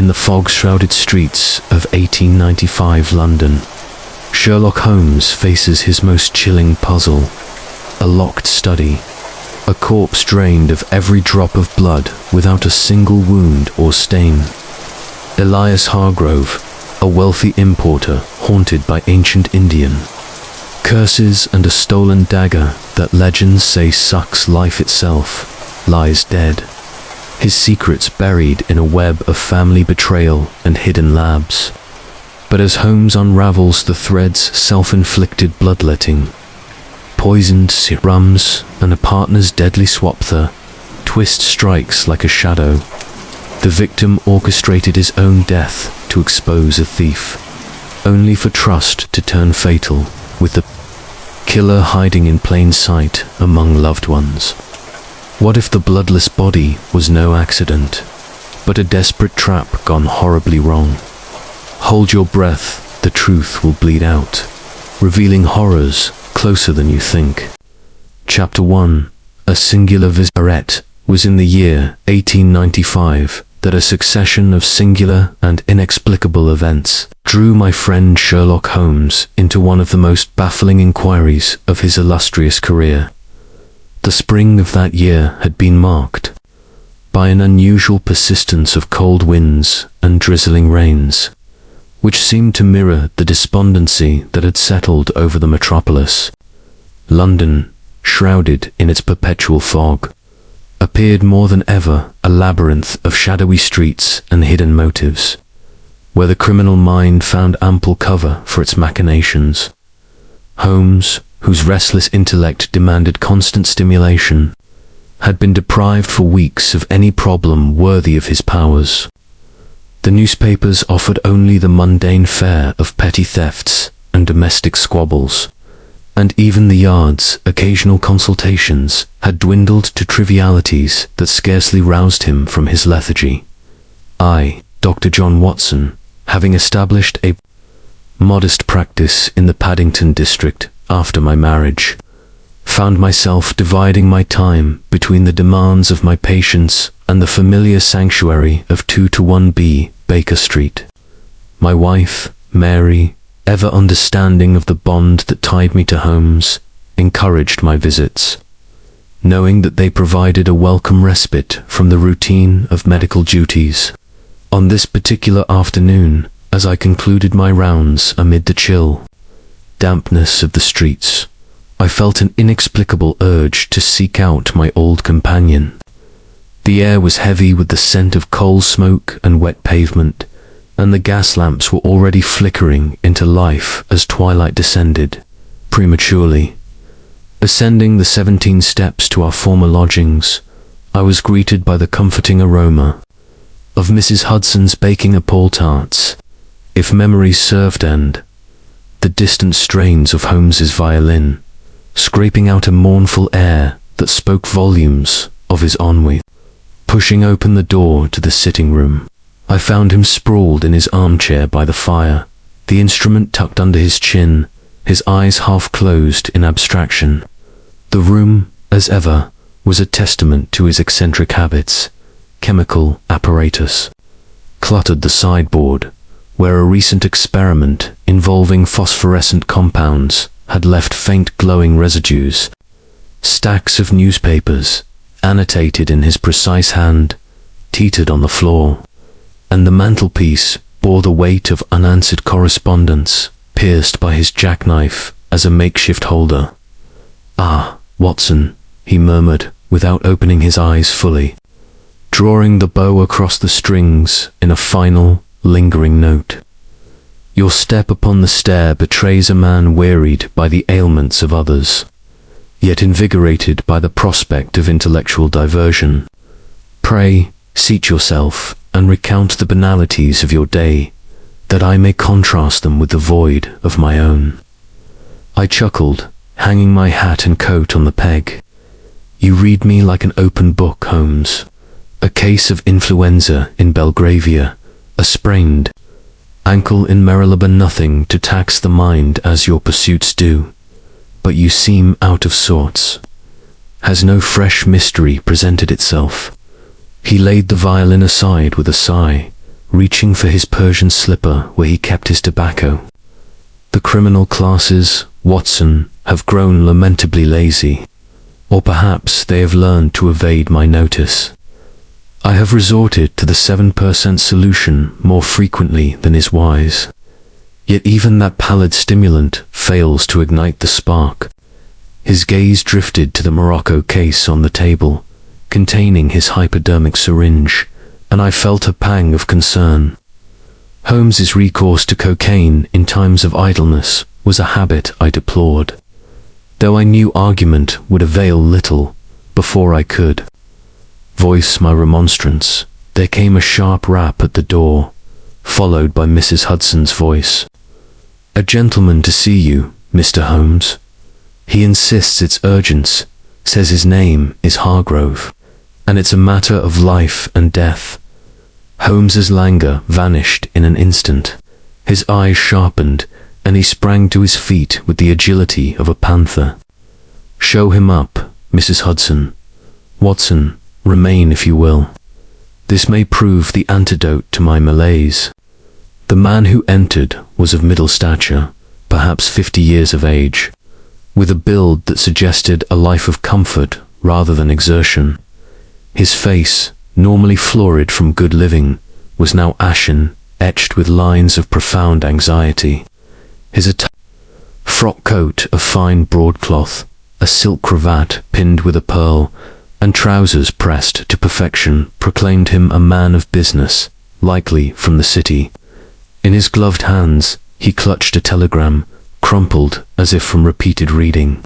in the fog-shrouded streets of 1895 London, Sherlock Holmes faces his most chilling puzzle. A locked study, a corpse drained of every drop of blood without a single wound or stain. Elias Hargrove, a wealthy importer haunted by ancient Indian curses and a stolen dagger that legends say sucks life itself, lies dead. His secrets buried in a web of family betrayal and hidden labs. But as Holmes unravels the thread's self-inflicted bloodletting, poisoned serums and a partner's deadly swapther, twist strikes like a shadow. The victim orchestrated his own death to expose a thief, only for trust to turn fatal, with the killer hiding in plain sight among loved ones. What if the bloodless body was no accident, but a desperate trap gone horribly wrong? Hold your breath, the truth will bleed out, revealing horrors closer than you think. Chapter 1. A singular visit. Was in the year 1895 that a succession of singular and inexplicable events drew my friend Sherlock Holmes into one of the most baffling inquiries of his illustrious career. The spring of that year had been marked by an unusual persistence of cold winds and drizzling rains, which seemed to mirror the despondency that had settled over the metropolis. London, shrouded in its perpetual fog, appeared more than ever a labyrinth of shadowy streets and hidden motives, where the criminal mind found ample cover for its machinations. Holmes, whose restless intellect demanded constant stimulation, had been deprived for weeks of any problem worthy of his powers. The newspapers offered only the mundane fare of petty thefts and domestic squabbles, and even the Yard's occasional consultations had dwindled to trivialities that scarcely roused him from his lethargy. I, Dr. John Watson, having established a modest practice in the Paddington district after my marriage, found myself dividing my time between the demands of my patients and the familiar sanctuary of 2-1B Baker Street. My wife, Mary, ever understanding of the bond that tied me to Holmes, encouraged my visits, knowing that they provided a welcome respite from the routine of medical duties. On this particular afternoon, as I concluded my rounds amid the chill dampness of the streets, I felt an inexplicable urge to seek out my old companion. The air was heavy with the scent of coal smoke and wet pavement, and the gas lamps were already flickering into life as twilight descended, prematurely. Ascending the 17 steps to our former lodgings, I was greeted by the comforting aroma of Mrs. Hudson's baking apple tarts, if memory served, and the distant strains of Holmes's violin, scraping out a mournful air that spoke volumes of his ennui. Pushing open the door to the sitting room, I found him sprawled in his armchair by the fire, the instrument tucked under his chin, his eyes half closed in abstraction. The room, as ever, was a testament to his eccentric habits. Chemical apparatus cluttered the sideboard, where a recent experiment involving phosphorescent compounds had left faint glowing residues. Stacks of newspapers, annotated in his precise hand, teetered on the floor, and the mantelpiece bore the weight of unanswered correspondence, pierced by his jackknife as a makeshift holder. "Ah, Watson," he murmured, without opening his eyes fully, drawing the bow across the strings in a final, lingering note. "Your step upon the stair betrays a man wearied by the ailments of others, yet invigorated by the prospect of intellectual diversion. Pray, seat yourself and recount the banalities of your day, that I may contrast them with the void of my own." I chuckled, hanging my hat and coat on the peg. "You read me like an open book, Holmes. A case of influenza in Belgravia, a sprained ankle in Marylebone, nothing to tax the mind as your pursuits do. But you seem out of sorts. Has no fresh mystery presented itself?" He laid the violin aside with a sigh, reaching for his Persian slipper where he kept his tobacco. The criminal classes, Watson, have grown lamentably lazy, or perhaps they have learned to evade my notice. I have resorted to the 7% solution more frequently than is wise. Yet even that pallid stimulant fails to ignite the spark. His gaze drifted to the Morocco case on the table, containing his hypodermic syringe, and I felt a pang of concern. Holmes's recourse to cocaine in times of idleness was a habit I deplored, though I knew argument would avail little before I could voice my remonstrance. There came a sharp rap at the door, followed by Mrs. Hudson's voice. "A gentleman to see you, Mr. Holmes. He insists it's urgent, says his name is Hargrove, and it's a matter of life and death." Holmes's languor vanished in an instant. His eyes sharpened, and he sprang to his feet with the agility of a panther. "Show him up, Mrs. Hudson. Watson, remain if you will. This may prove the antidote to my malaise." The man who entered was of middle stature, perhaps 50 years of age, with a build that suggested a life of comfort rather than exertion. His face, normally florid from good living, was now ashen, etched with lines of profound anxiety. His frock coat of fine broadcloth, a silk cravat pinned with a pearl, and trousers pressed to perfection proclaimed him a man of business, likely from the city. In his gloved hands, he clutched a telegram, crumpled as if from repeated reading,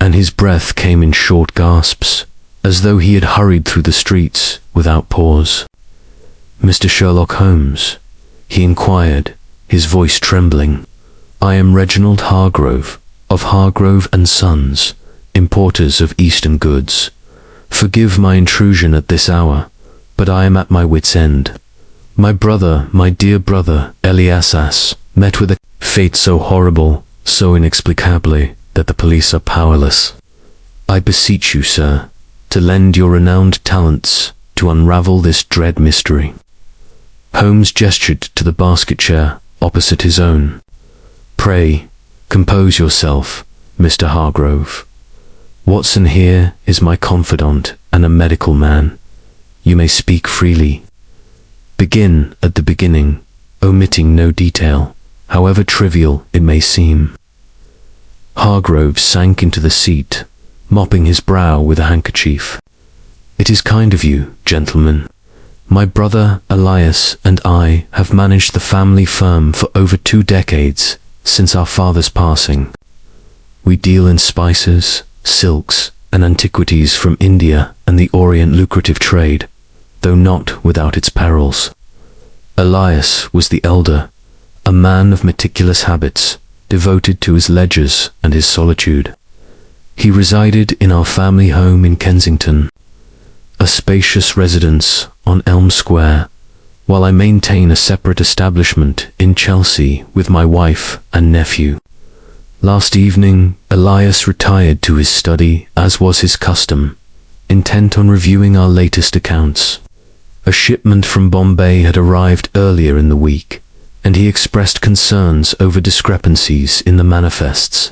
and his breath came in short gasps, as though he had hurried through the streets without pause. "Mr. Sherlock Holmes?" he inquired, his voice trembling. "I am Reginald Hargrove, of Hargrove and Sons, importers of Eastern goods. Forgive my intrusion at this hour, but I am at my wit's end. My brother, my dear brother, Elias, met with a fate so horrible, so inexplicably, that the police are powerless. I beseech you, sir, to lend your renowned talents to unravel this dread mystery." Holmes gestured to the basket chair opposite his own. "Pray, compose yourself, Mr. Hargrove. Watson here is my confidant and a medical man. You may speak freely. Begin at the beginning, omitting no detail, however trivial it may seem." Hargrove sank into the seat, mopping his brow with a handkerchief. "It is kind of you, gentlemen. My brother Elias and I have managed the family firm for over 2 decades since our father's passing. We deal in spices, silks, and antiquities from India and the Orient, lucrative trade, though not without its perils. Elias was the elder, a man of meticulous habits, devoted to his ledgers and his solitude. He resided in our family home in Kensington, a spacious residence on Elm Square, while I maintain a separate establishment in Chelsea with my wife and nephew. Last evening, Elias retired to his study, as was his custom, intent on reviewing our latest accounts. A shipment from Bombay had arrived earlier in the week, and he expressed concerns over discrepancies in the manifests.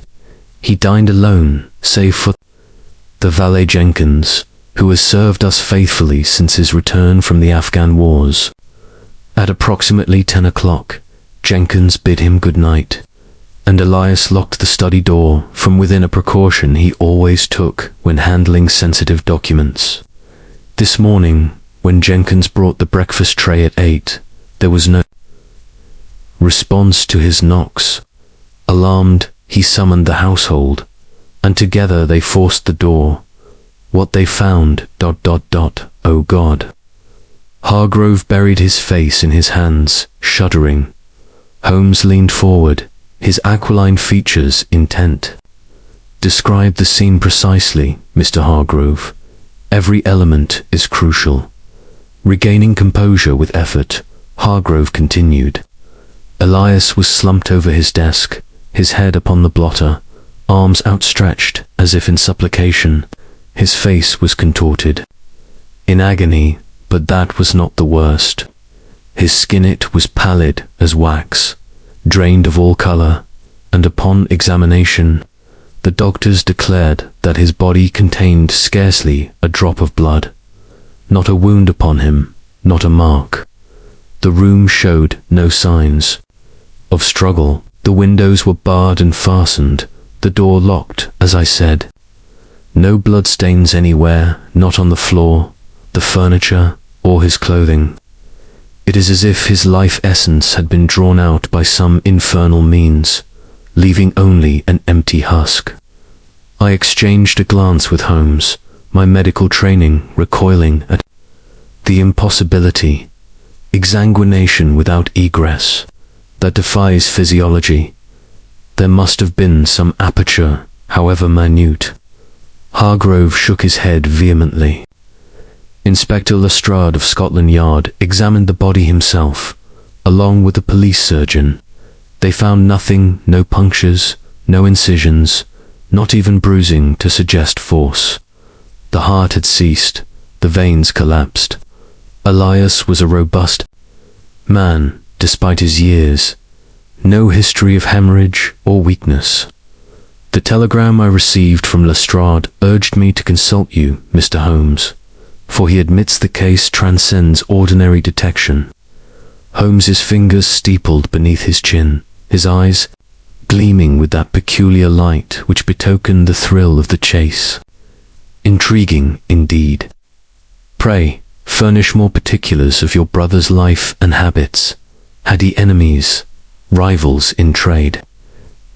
He dined alone, save for the valet Jenkins, who has served us faithfully since his return from the Afghan wars. At approximately 10 o'clock, Jenkins bid him good night, and Elias locked the study door from within, a precaution he always took when handling sensitive documents. This morning, when Jenkins brought the breakfast tray at 8, there was no response to his knocks. Alarmed, he summoned the household, and together they forced the door. What they found, ... Oh God. Hargrove buried his face in his hands, shuddering. Holmes leaned forward, his aquiline features intent. "Describe the scene precisely, Mr. Hargrove. Every element is crucial." Regaining composure with effort, Hargrove continued. Elias was slumped over his desk, his head upon the blotter, arms outstretched as if in supplication. His face was contorted in agony, but that was not the worst. His skin it was pallid as wax, drained of all colour, and upon examination, the doctors declared that his body contained scarcely a drop of blood. Not a wound upon him, not a mark. The room showed no signs of struggle. The windows were barred and fastened, the door locked, as I said. No bloodstains anywhere, not on the floor, the furniture, or his clothing. It is as if his life essence had been drawn out by some infernal means, leaving only an empty husk. I exchanged a glance with Holmes, my medical training recoiling at the impossibility, exsanguination without egress, that defies physiology. There must have been some aperture, however minute. Hargrove shook his head vehemently. Inspector Lestrade of Scotland Yard examined the body himself, along with the police surgeon. They found nothing, no punctures, no incisions, not even bruising to suggest force. The heart had ceased, the veins collapsed. Elias was a robust man, despite his years. No history of hemorrhage or weakness. The telegram I received from Lestrade urged me to consult you, Mr. Holmes, for he admits the case transcends ordinary detection. Holmes's fingers steepled beneath his chin, his eyes gleaming with that peculiar light which betokened the thrill of the chase. Intriguing, indeed. Pray, furnish more particulars of your brother's life and habits. Had he enemies, rivals in trade?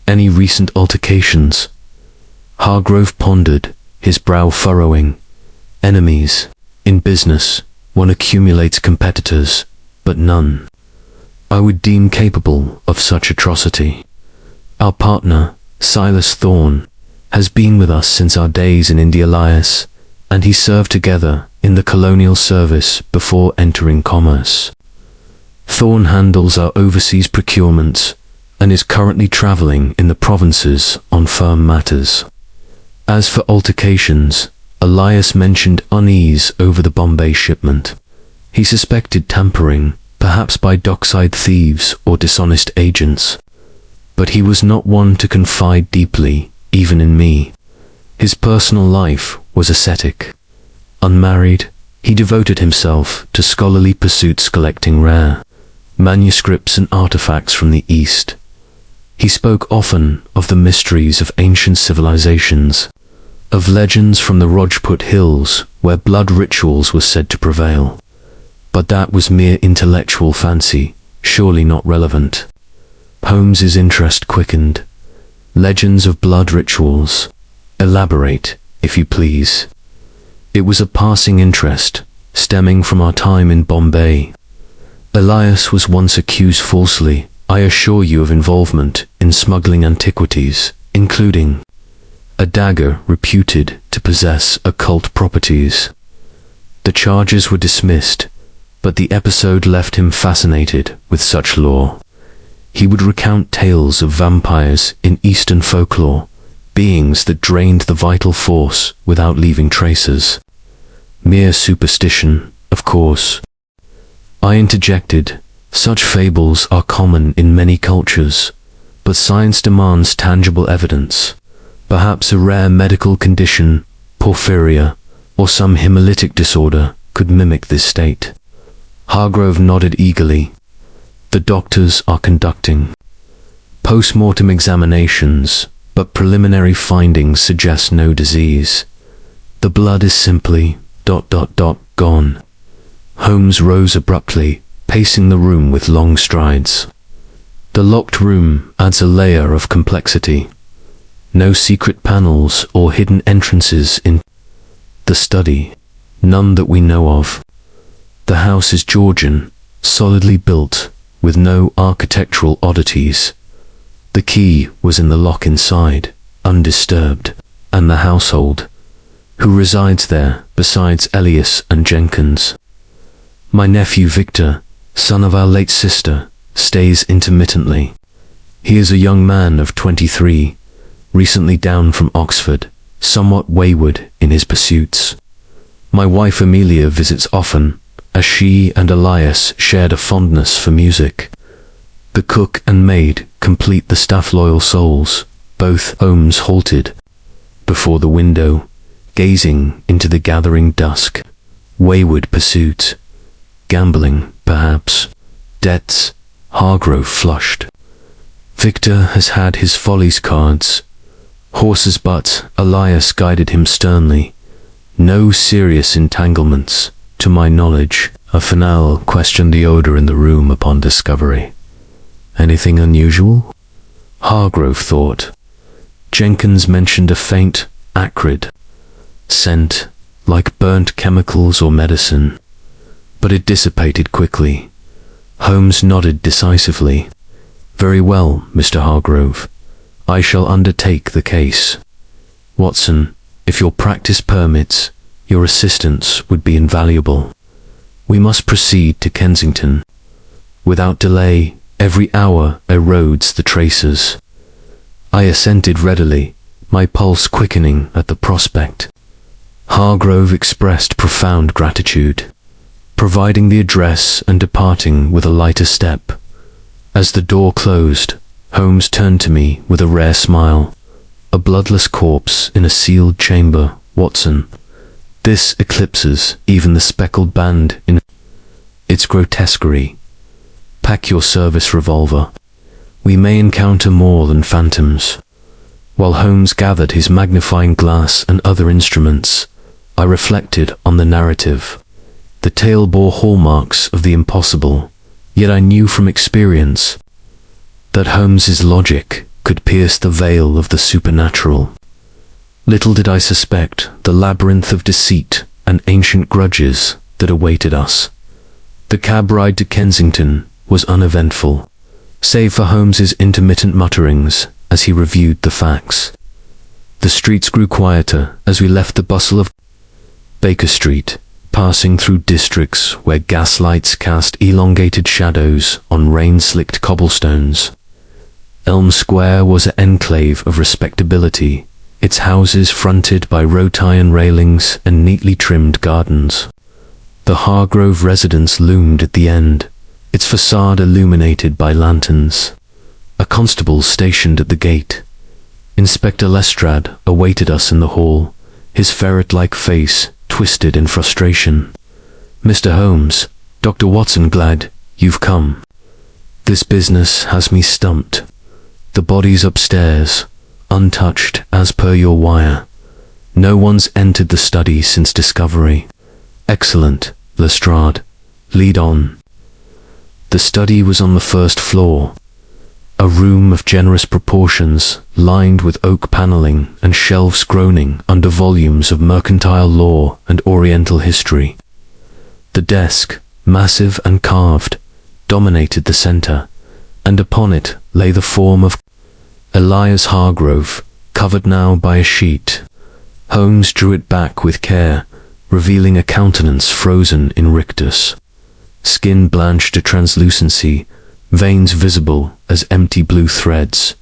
Any recent altercations? Hargrove pondered, his brow furrowing. Enemies. In business, one accumulates competitors, but none I would deem capable of such atrocity. Our partner, Silas Thorne, has been with us since our days in India, Elias, and he served together in the colonial service before entering commerce. Thorne handles our overseas procurements and is currently travelling in the provinces on firm matters. As for altercations, Elias mentioned unease over the Bombay shipment. He suspected tampering, perhaps by dockside thieves or dishonest agents. But he was not one to confide deeply, even in me. His personal life was ascetic. Unmarried, he devoted himself to scholarly pursuits collecting rare manuscripts and artifacts from the East. He spoke often of the mysteries of ancient civilizations, of legends from the Rajput hills where blood rituals were said to prevail. But that was mere intellectual fancy, surely not relevant. Holmes's interest quickened. Legends of blood rituals. Elaborate, if you please. It was a passing interest, stemming from our time in Bombay. Elias was once accused falsely, I assure you, of involvement in smuggling antiquities, including a dagger reputed to possess occult properties. The charges were dismissed, but the episode left him fascinated with such lore. He would recount tales of vampires in Eastern folklore, beings that drained the vital force without leaving traces. Mere superstition, of course. I interjected, such fables are common in many cultures, but science demands tangible evidence. Perhaps a rare medical condition, porphyria, or some hemolytic disorder could mimic this state. Hargrove nodded eagerly. The doctors are conducting post-mortem examinations, but preliminary findings suggest no disease. The blood is simply ... gone. Holmes rose abruptly, pacing the room with long strides. The locked room adds a layer of complexity. No secret panels or hidden entrances in the study, none that we know of. The house is Georgian, solidly built, with no architectural oddities. The key was in the lock inside, undisturbed, and the household. Who resides there, besides Elias and Jenkins? My nephew Victor, son of our late sister, stays intermittently. He is a young man of 23, recently down from Oxford, somewhat wayward in his pursuits. My wife Amelia visits often, as she and Elias shared a fondness for music. The cook and maid complete the staff loyal souls. Both Holmes halted before the window, gazing into the gathering dusk. Wayward pursuits, gambling, perhaps, debts. Hargrove flushed. Victor has had his follies cards. Horses but, Elias guided him sternly. No serious entanglements, to my knowledge. A finale questioned the odor in the room upon discovery. Anything unusual? Hargrove thought. Jenkins mentioned a faint, acrid scent, like burnt chemicals or medicine, but it dissipated quickly. Holmes nodded decisively. Very well, Mr. Hargrove. I shall undertake the case. Watson, if your practice permits, your assistance would be invaluable. We must proceed to Kensington. Without delay, every hour erodes the traces. I assented readily, my pulse quickening at the prospect. Hargrove expressed profound gratitude, providing the address and departing with a lighter step. As the door closed, Holmes turned to me with a rare smile. A bloodless corpse in a sealed chamber, Watson. This eclipses even the speckled band in its grotesquerie. Pack your service revolver. We may encounter more than phantoms. While Holmes gathered his magnifying glass and other instruments, I reflected on the narrative. The tale bore hallmarks of the impossible, yet I knew from experience that Holmes's logic could pierce the veil of the supernatural. Little did I suspect the labyrinth of deceit and ancient grudges that awaited us. The cab ride to Kensington was uneventful, save for Holmes's intermittent mutterings as he reviewed the facts. The streets grew quieter as we left the bustle of Baker Street, passing through districts where gaslights cast elongated shadows on rain-slicked cobblestones. Elm Square was an enclave of respectability, its houses fronted by wrought iron railings and neatly trimmed gardens. The Hargrove residence loomed at the end, its facade illuminated by lanterns. A constable stationed at the gate. Inspector Lestrade awaited us in the hall, his ferret-like face twisted in frustration. Mr. Holmes, Dr. Watson, glad you've come. This business has me stumped. The body's upstairs, untouched as per your wire. No one's entered the study since discovery. Excellent, Lestrade. Lead on. The study was on the first floor. A room of generous proportions, lined with oak paneling and shelves groaning under volumes of mercantile law and oriental history. The desk, massive and carved, dominated the center, and upon it lay the form of Elias Hargrove, covered now by a sheet. Holmes drew it back with care, revealing a countenance frozen in rictus. Skin blanched to translucency, veins visible as empty blue threads.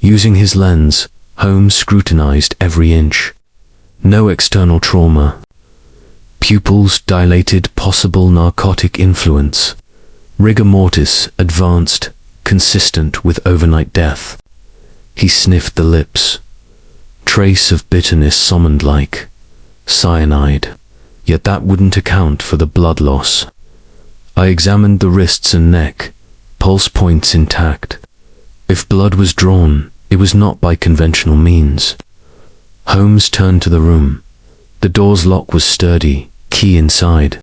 Using his lens, Holmes scrutinized every inch. No external trauma. Pupils dilated, possible narcotic influence. Rigor mortis advanced, consistent with overnight death. He sniffed the lips. Trace of bitterness summoned like cyanide. Yet that wouldn't account for the blood loss. I examined the wrists and neck, pulse points intact. If blood was drawn, it was not by conventional means. Holmes turned to the room. The door's lock was sturdy, key inside.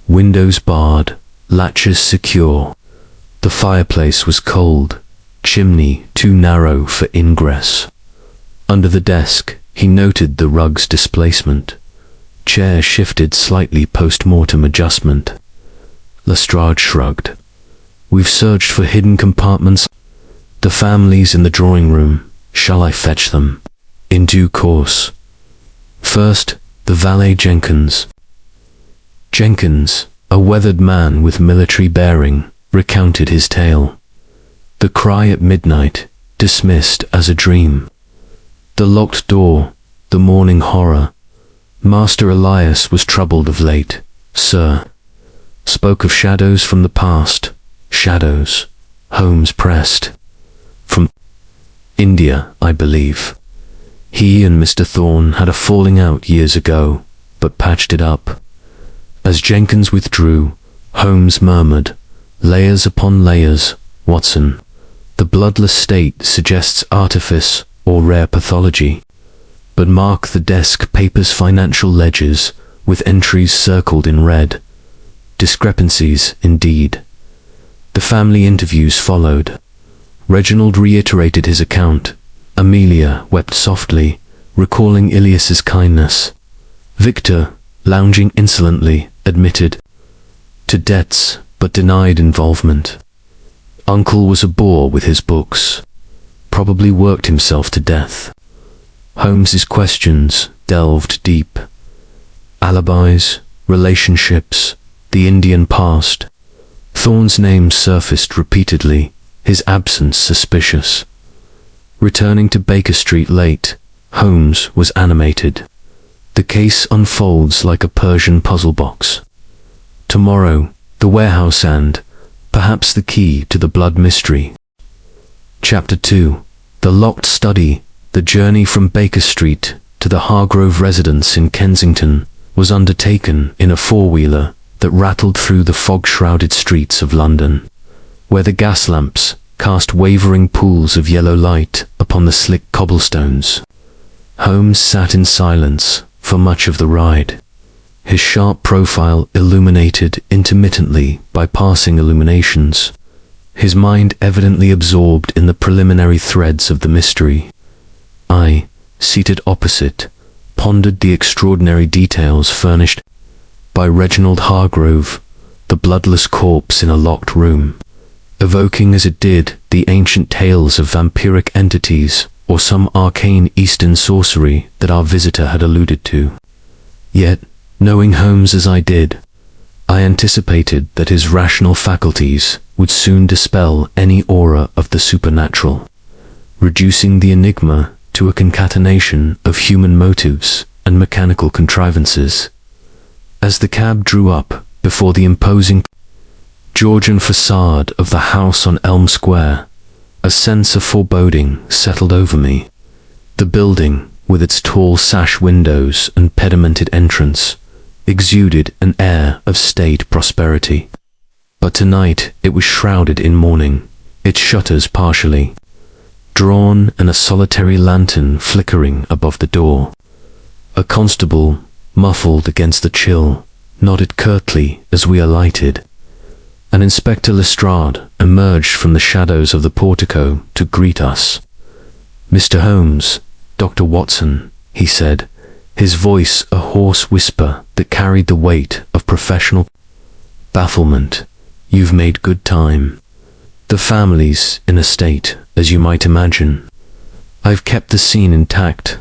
Windows barred, latches secure. The fireplace was cold, chimney too narrow for ingress. Under the desk, he noted the rug's displacement. Chair shifted slightly post-mortem adjustment. Lestrade shrugged. We've searched for hidden compartments. The family's in the drawing room. Shall I fetch them? In due course. First, the valet Jenkins. Jenkins, a weathered man with military bearing, recounted his tale. The cry at midnight, dismissed as a dream. The locked door, the morning horror. Master Elias was troubled of late, sir. spoke of shadows from the past. Shadows, Holmes pressed. From India, I believe. He and Mr. Thorne had a falling out years ago, but patched it up. As Jenkins withdrew, Holmes murmured, "Layers upon layers, Watson. The bloodless state suggests artifice or rare pathology. But mark the desk paper's financial ledgers with entries circled in red. Discrepancies, indeed." The family interviews followed. Reginald reiterated his account. Amelia wept softly, recalling Elias's kindness. Victor, lounging insolently, admitted to debts but denied involvement. Uncle was a bore with his books. Probably worked himself to death. Holmes's questions delved deep. Alibis, relationships, the Indian past. Thorne's name surfaced repeatedly, his absence suspicious. Returning to Baker Street late, Holmes was animated. The case unfolds like a Persian puzzle box. Tomorrow, the warehouse and, perhaps the key to the blood mystery. Chapter 2. The Locked Study. The journey from Baker Street to the Hargrove residence in Kensington was undertaken in a four-wheeler that rattled through the fog-shrouded streets of London, where the gas lamps cast wavering pools of yellow light upon the slick cobblestones. Holmes sat in silence for much of the ride, his sharp profile illuminated intermittently by passing illuminations, his mind evidently absorbed in the preliminary threads of the mystery. I, seated opposite, pondered the extraordinary details furnished by Reginald Hargrove, the bloodless corpse in a locked room, evoking as it did the ancient tales of vampiric entities or some arcane Eastern sorcery that our visitor had alluded to. Yet, knowing Holmes as I did, I anticipated that his rational faculties would soon dispel any aura of the supernatural, reducing the enigma to a concatenation of human motives and mechanical contrivances. As the cab drew up before the imposing Georgian facade of the house on Elm Square, a sense of foreboding settled over me. The building, with its tall sash windows and pedimented entrance, exuded an air of staid prosperity. But tonight it was shrouded in mourning, its shutters partially drawn and a solitary lantern flickering above the door. A constable, muffled against the chill, nodded curtly as we alighted. And Inspector Lestrade emerged from the shadows of the portico to greet us. "Mr. Holmes, Dr. Watson," he said, his voice a hoarse whisper that carried the weight of professional bafflement. "You've made good time. The family's in a state, as you might imagine. I've kept the scene intact.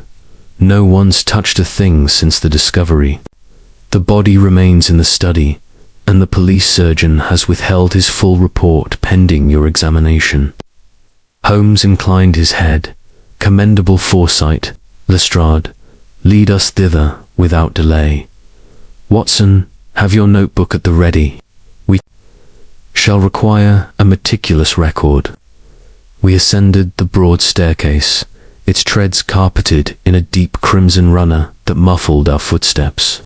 No one's touched a thing since the discovery. The body remains in the study, and the police surgeon has withheld his full report pending your examination." Holmes inclined his head. "Commendable foresight, Lestrade. Lead us thither without delay. Watson, have your notebook at the ready. We shall require a meticulous record." We ascended the broad staircase, its treads carpeted in a deep crimson runner that muffled our footsteps,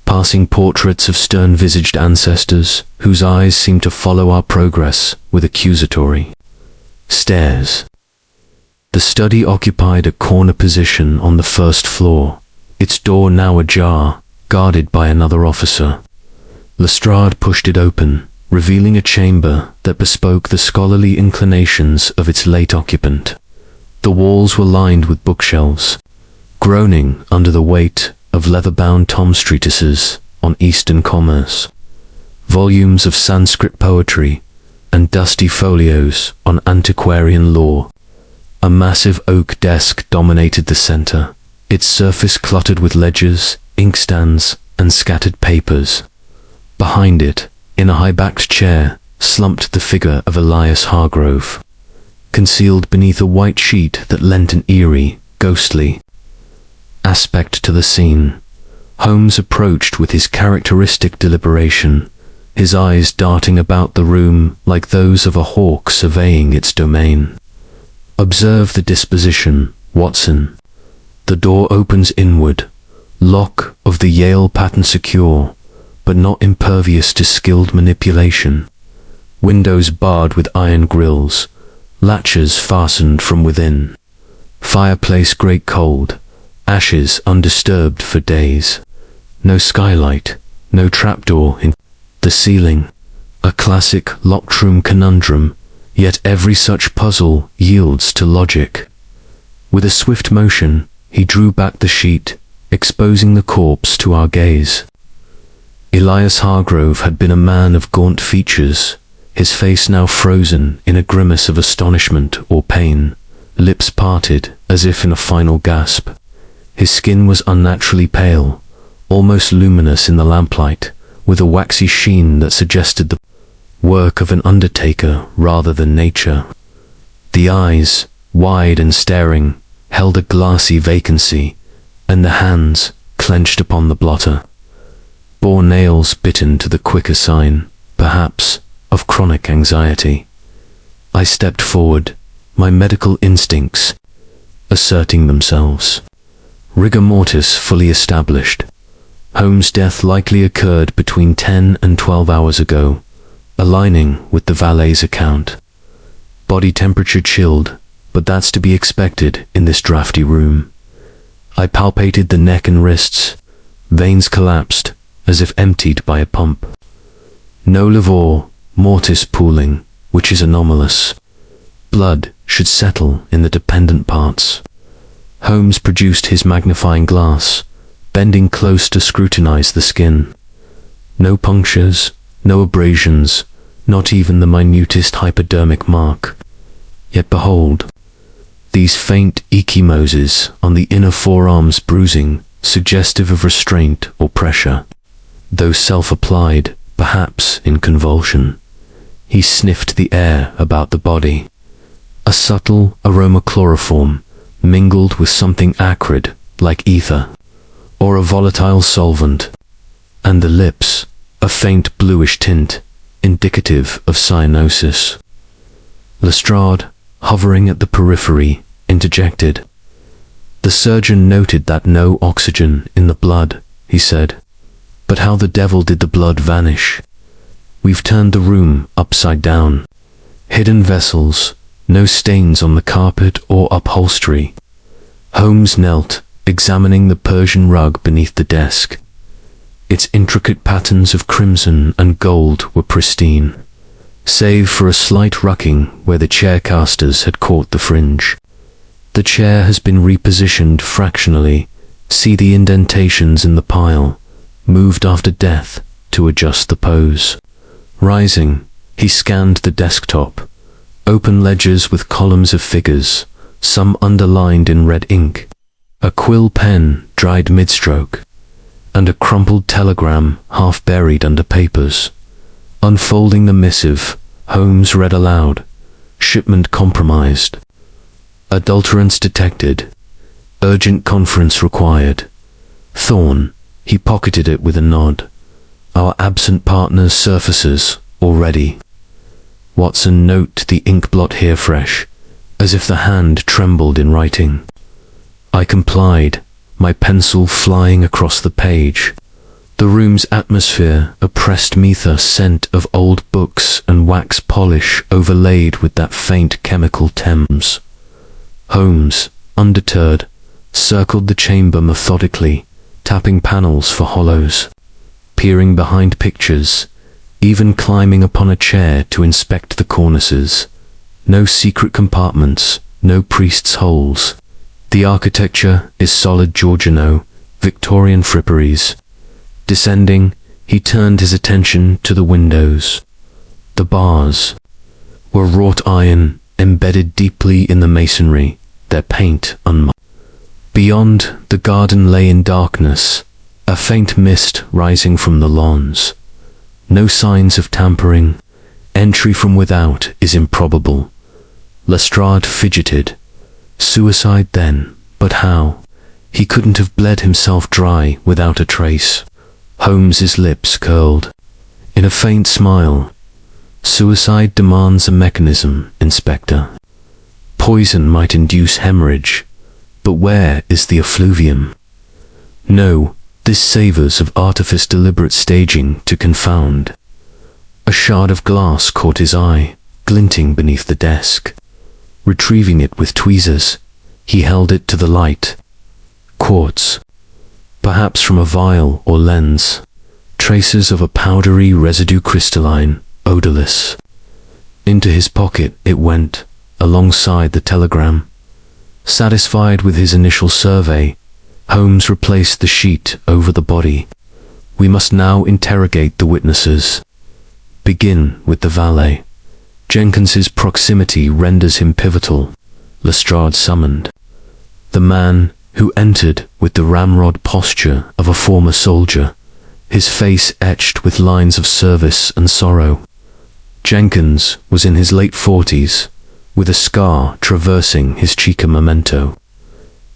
passing portraits of stern-visaged ancestors whose eyes seemed to follow our progress with accusatory stares. The study occupied a corner position on the first floor, its door now ajar, guarded by another officer. Lestrade pushed it open, revealing a chamber that bespoke the scholarly inclinations of its late occupant. The walls were lined with bookshelves, groaning under the weight of leather-bound Tom's treatises on Eastern commerce, volumes of Sanskrit poetry, and dusty folios on antiquarian lore. A massive oak desk dominated the center, its surface cluttered with ledgers, inkstands, and scattered papers. Behind it, in a high-backed chair, slumped the figure of Elias Hargrove, concealed beneath a white sheet that lent an eerie, ghostly aspect to the scene. Holmes approached with his characteristic deliberation, his eyes darting about the room like those of a hawk surveying its domain. "Observe the disposition, Watson. The door opens inward, lock of the Yale pattern secure, but not impervious to skilled manipulation. Windows barred with iron grills, latches fastened from within. Fireplace grate cold, ashes undisturbed for days. No skylight, no trapdoor in the ceiling. A classic locked room conundrum, yet every such puzzle yields to logic." With a swift motion, he drew back the sheet, exposing the corpse to our gaze. Elias Hargrove had been a man of gaunt features, his face now frozen in a grimace of astonishment or pain, lips parted as if in a final gasp. His skin was unnaturally pale, almost luminous in the lamplight, with a waxy sheen that suggested the work of an undertaker rather than nature. The eyes, wide and staring, held a glassy vacancy, and the hands, clenched upon the blotter, bore nails bitten to the quicker sign, perhaps, of chronic anxiety. I stepped forward, my medical instincts asserting themselves. Rigor mortis fully established. Holmes' death likely occurred between 10 and 12 hours ago, aligning with the valet's account. Body temperature chilled, but that's to be expected in this drafty room. I palpated the neck and wrists. Veins collapsed, as if emptied by a pump. No livor, mortis pooling, which is anomalous. Blood should settle in the dependent parts. Holmes produced his magnifying glass, bending close to scrutinize the skin. No punctures, no abrasions, not even the minutest hypodermic mark. Yet behold, these faint ecchymoses on the inner forearms bruising, suggestive of restraint or pressure. Though self-applied, perhaps in convulsion. He sniffed the air about the body. A subtle aroma chloroform, mingled with something acrid, like ether, or a volatile solvent. And the lips, a faint bluish tint, indicative of cyanosis. Lestrade, hovering at the periphery, interjected. "The surgeon noted that no oxygen in the blood," he said. "But how the devil did the blood vanish? We've turned the room upside down. Hidden vessels, no stains on the carpet or upholstery." Holmes knelt, examining the Persian rug beneath the desk. Its intricate patterns of crimson and gold were pristine, save for a slight rucking where the chair casters had caught the fringe. The chair has been repositioned fractionally. See the indentations in the pile, moved after death to adjust the pose. Rising, he scanned the desktop. Open ledgers with columns of figures, some underlined in red ink. A quill pen dried mid-stroke, and a crumpled telegram half buried under papers. Unfolding the missive, Holmes read aloud. "Shipment compromised. Adulterants detected. Urgent conference required. Thorne." He pocketed it with a nod. "Our absent partner's surfaces already." Watson, note the ink blot here fresh, as if the hand trembled in writing. I complied, my pencil flying across the page. The room's atmosphere oppressed me, the scent of old books and wax polish overlaid with that faint chemical Thames. Holmes, undeterred, circled the chamber methodically, tapping panels for hollows, peering behind pictures, even climbing upon a chair to inspect the cornices. No secret compartments, no priest's holes. The architecture is solid Giorgiano, Victorian fripperies. Descending, he turned his attention to the windows. The bars were wrought iron, embedded deeply in the masonry, their paint unmarked. Beyond, the garden lay in darkness, a faint mist rising from the lawns. No signs of tampering. Entry from without is improbable. Lestrade fidgeted. Suicide then, but how? He couldn't have bled himself dry without a trace. Holmes's lips curled. In a faint smile, "Suicide demands a mechanism, Inspector. Poison might induce hemorrhage, but where is the effluvium? No, this savours of artifice, deliberate staging to confound." A shard of glass caught his eye, glinting beneath the desk. Retrieving it with tweezers, he held it to the light. Quartz, perhaps from a vial or lens. Traces of a powdery residue, crystalline, odorless. Into his pocket it went, alongside the telegram. Satisfied with his initial survey, Holmes replaced the sheet over the body. "We must now interrogate the witnesses. Begin with the valet. Jenkins's proximity renders him pivotal," Lestrade summoned. The man who entered with the ramrod posture of a former soldier, his face etched with lines of service and sorrow. Jenkins was in his late 40s, with a scar traversing his chica memento.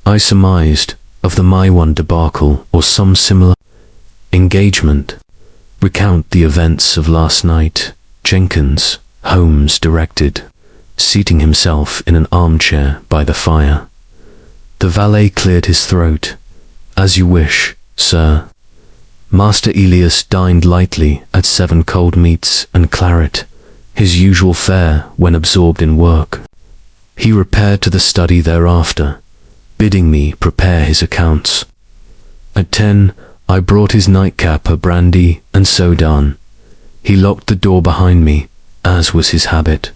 I surmised of the Maiwan debacle or some similar engagement. "Recount the events of last night, Jenkins," Holmes directed, seating himself in an armchair by the fire. The valet cleared his throat. "As you wish, sir." Master Elias dined lightly at 7 cold meats and claret, his usual fare when absorbed in work. He repaired to the study thereafter, bidding me prepare his accounts. At 10, I brought his nightcap, a brandy and soda. He locked the door behind me, as was his habit.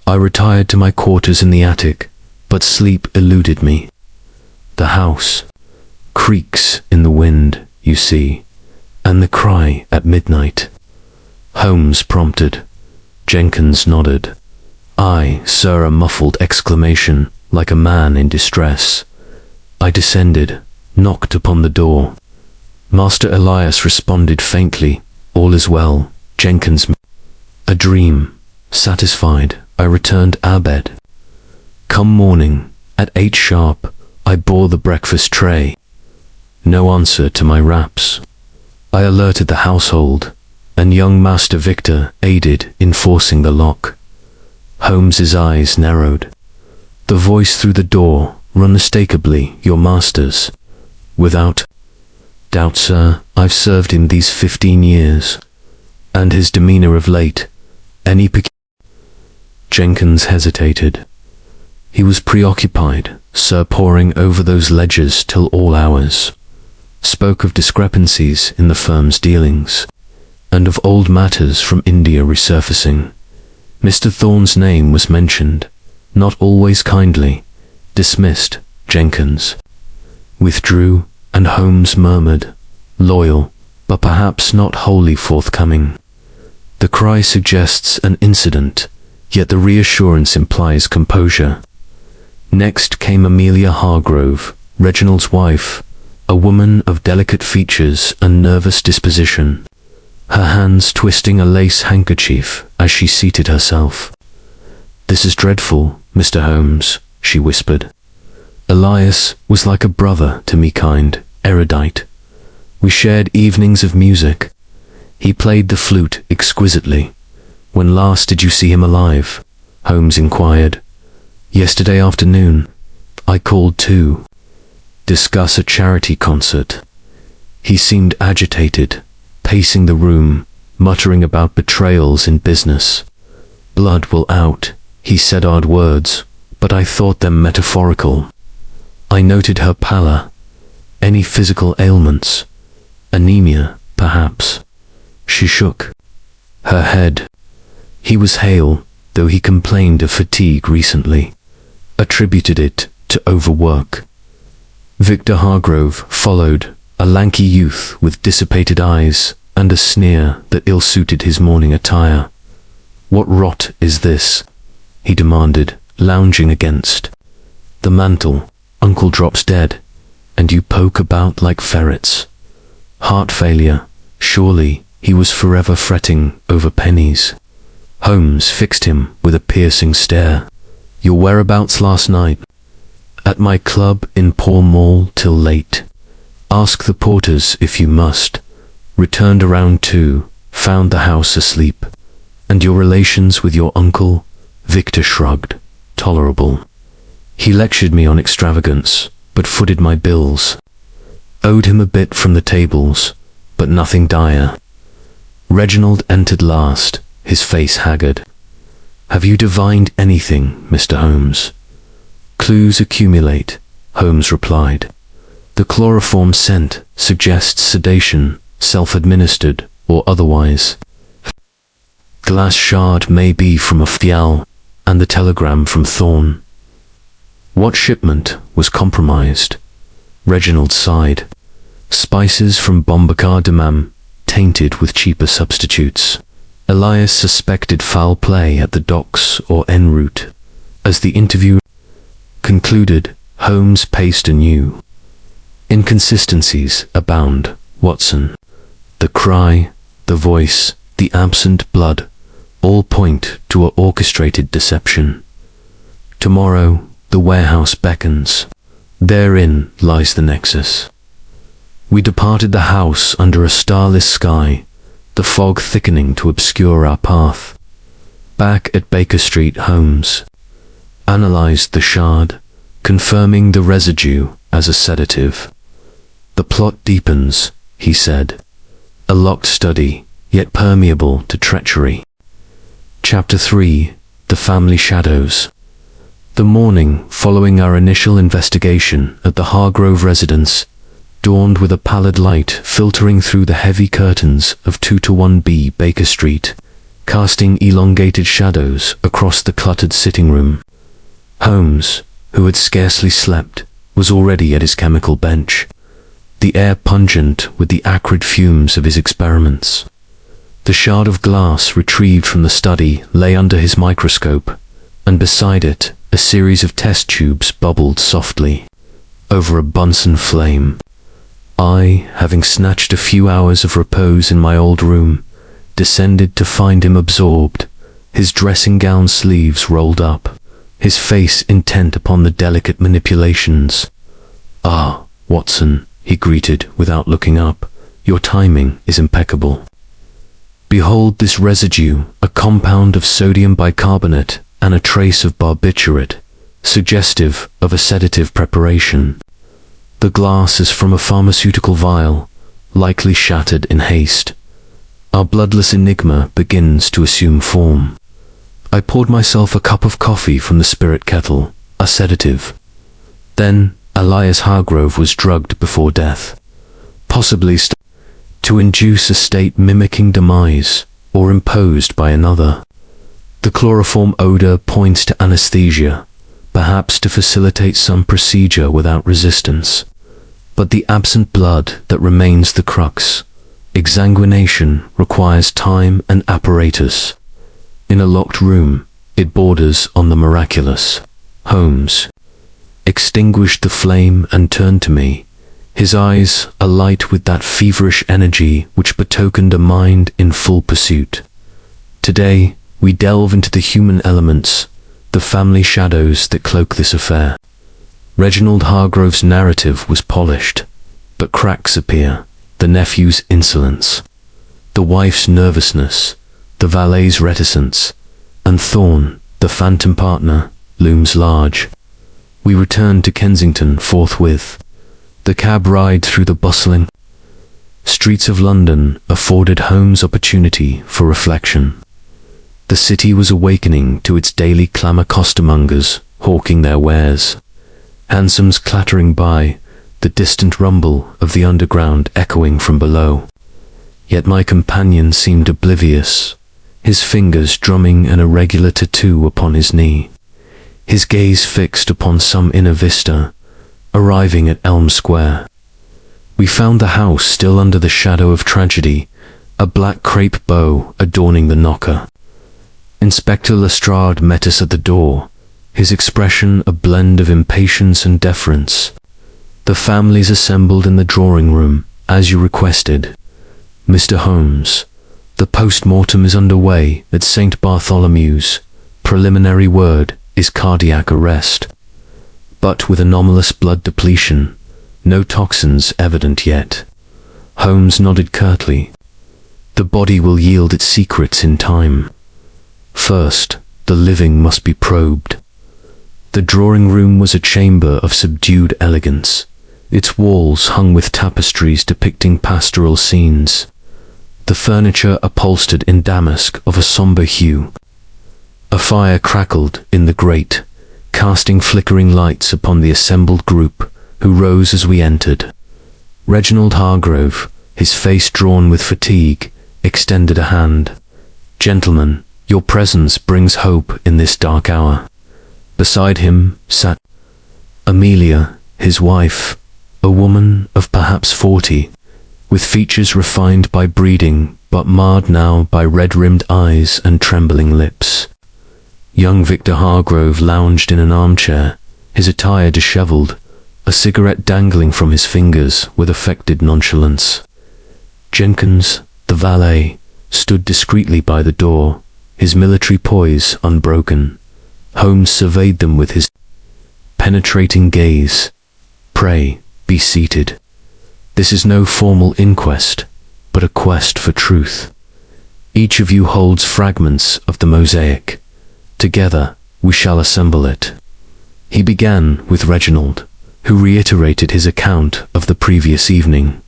I retired to my quarters in the attic, but sleep eluded me. The house creaks in the wind, you see, and the cry at midnight. Holmes prompted. Jenkins nodded. "Aye, sir," a muffled exclamation, like a man in distress. I descended, knocked upon the door. Master Elias responded faintly, "All is well, Jenkins." A dream. Satisfied, I returned to bed. Come morning, at 8 sharp, I bore the breakfast tray. No answer to my raps. I alerted the household, and young Master Victor aided in forcing the lock. Holmes's eyes narrowed. The voice through the door, unmistakably your master's. "Without doubt, sir, I've served him these 15 years." And his demeanor of late, any Jenkins hesitated. He was preoccupied, sir, poring over those ledgers till all hours. Spoke of discrepancies in the firm's dealings, and of old matters from India resurfacing. Mr. Thorne's name was mentioned, not always kindly. Dismissed, Jenkins. Withdrew, and Holmes murmured, "Loyal, but perhaps not wholly forthcoming." The cry suggests an incident, yet the reassurance implies composure. Next came Amelia Hargrove, Reginald's wife, a woman of delicate features and nervous disposition, her hands twisting a lace handkerchief as she seated herself. "This is dreadful, Mr. Holmes," she whispered. "Elias was like a brother to me, kind, erudite. We shared evenings of music. He played the flute exquisitely. When last did you see him alive?" Holmes inquired. "Yesterday afternoon. I called too. Discuss a charity concert." He seemed agitated, pacing the room, muttering about betrayals in business. "Blood will out," he said odd words, but I thought them metaphorical. I noted her pallor. Any physical ailments? Anemia, perhaps? She shook her head. He was hale, though he complained of fatigue recently. Attributed it to overwork. Victor Hargrove followed, a lanky youth with dissipated eyes and a sneer that ill-suited his morning attire. "What rot is this?" he demanded, lounging against the mantel. "Uncle drops dead, and you poke about like ferrets. Heart failure, surely." He was forever fretting over pennies. Holmes fixed him with a piercing stare. "Your whereabouts last night?" "At my club in Pall Mall till late. Ask the porters if you must. Returned around 2, Found the house asleep. And your relations with your uncle? Victor shrugged. Tolerable. He lectured me on extravagance, but footed my bills. Owed him a bit from the tables, but nothing dire. Reginald entered last, his face haggard. Have you divined anything, Mr. Holmes? Clues accumulate, Holmes replied. The chloroform scent suggests sedation, self-administered or otherwise. Glass shard may be from a vial, and the telegram from Thorne. What shipment was compromised? Reginald sighed. Spices from Bombay, tainted with cheaper substitutes. Elias suspected foul play at the docks or en route. As the interview concluded, Holmes paced anew. Inconsistencies abound, Watson. The cry, the voice, the absent blood, all point to an orchestrated deception. Tomorrow, the warehouse beckons. Therein lies the nexus. We departed the house under a starless sky, the fog thickening to obscure our path. Back at Baker Street, Holmes analyzed the shard, confirming the residue as a sedative. The plot deepens, he said. A locked study, yet permeable to treachery. Chapter 3. The Family Shadows. The morning following our initial investigation at the Hargrove residence dawned with a pallid light filtering through the heavy curtains of 2-1B Baker Street, casting elongated shadows across the cluttered sitting room. Holmes, who had scarcely slept, was already at his chemical bench, the air pungent with the acrid fumes of his experiments. The shard of glass retrieved from the study lay under his microscope, and beside it a series of test tubes bubbled softly over a Bunsen flame. I, having snatched a few hours of repose in my old room, descended to find him absorbed, his dressing gown sleeves rolled up, his face intent upon the delicate manipulations. "Ah, Watson," he greeted without looking up, "your timing is impeccable. Behold this residue, a compound of sodium bicarbonate and a trace of barbiturate, suggestive of a sedative preparation. The glass is from a pharmaceutical vial, likely shattered in haste. Our bloodless enigma begins to assume form." I poured myself a cup of coffee from the spirit kettle, a sedative. Then Elias Hargrove was drugged before death, possibly to induce a state mimicking demise, or imposed by another. The chloroform odor points to anesthesia, perhaps to facilitate some procedure without resistance. But the absent blood that remains the crux. Exsanguination requires time and apparatus. In a locked room, it borders on the miraculous. Holmes extinguished the flame and turned to me, his eyes alight with that feverish energy which betokened a mind in full pursuit. Today, we delve into the human elements, the family shadows that cloak this affair. Reginald Hargrove's narrative was polished, but cracks appear, the nephew's insolence, the wife's nervousness, the valet's reticence, and Thorne, the phantom partner, looms large. We returned to Kensington forthwith. The cab ride through the bustling streets of London afforded Holmes opportunity for reflection. The city was awakening to its daily clamour, costermongers hawking their wares, hansoms clattering by, the distant rumble of the underground echoing from below. Yet my companion seemed oblivious, his fingers drumming an irregular tattoo upon his knee, his gaze fixed upon some inner vista. Arriving at Elm Square, we found the house still under the shadow of tragedy, a black crepe bow adorning the knocker. Inspector Lestrade met us at the door, his expression a blend of impatience and deference. "The family's assembled in the drawing room, as you requested. Mr. Holmes, the post-mortem is underway at St. Bartholomew's. Preliminary word is cardiac arrest, but with anomalous blood depletion, no toxins evident yet." Holmes nodded curtly. The body will yield its secrets in time. First, the living must be probed. The drawing room was a chamber of subdued elegance, its walls hung with tapestries depicting pastoral scenes, the furniture upholstered in damask of a somber hue. A fire crackled in the grate, casting flickering lights upon the assembled group, who rose as we entered. Reginald Hargrove, his face drawn with fatigue, extended a hand. "Gentlemen, your presence brings hope in this dark hour." Beside him sat Amelia, his wife, a woman of perhaps 40, with features refined by breeding but marred now by red-rimmed eyes and trembling lips. Young Victor Hargrove lounged in an armchair, his attire dishevelled, a cigarette dangling from his fingers with affected nonchalance. Jenkins, the valet, stood discreetly by the door, his military poise unbroken. Holmes surveyed them with his penetrating gaze. "Pray, be seated. This is no formal inquest, but a quest for truth. Each of you holds fragments of the mosaic. Together, we shall assemble it." He began with Reginald, who reiterated his account of the previous evening.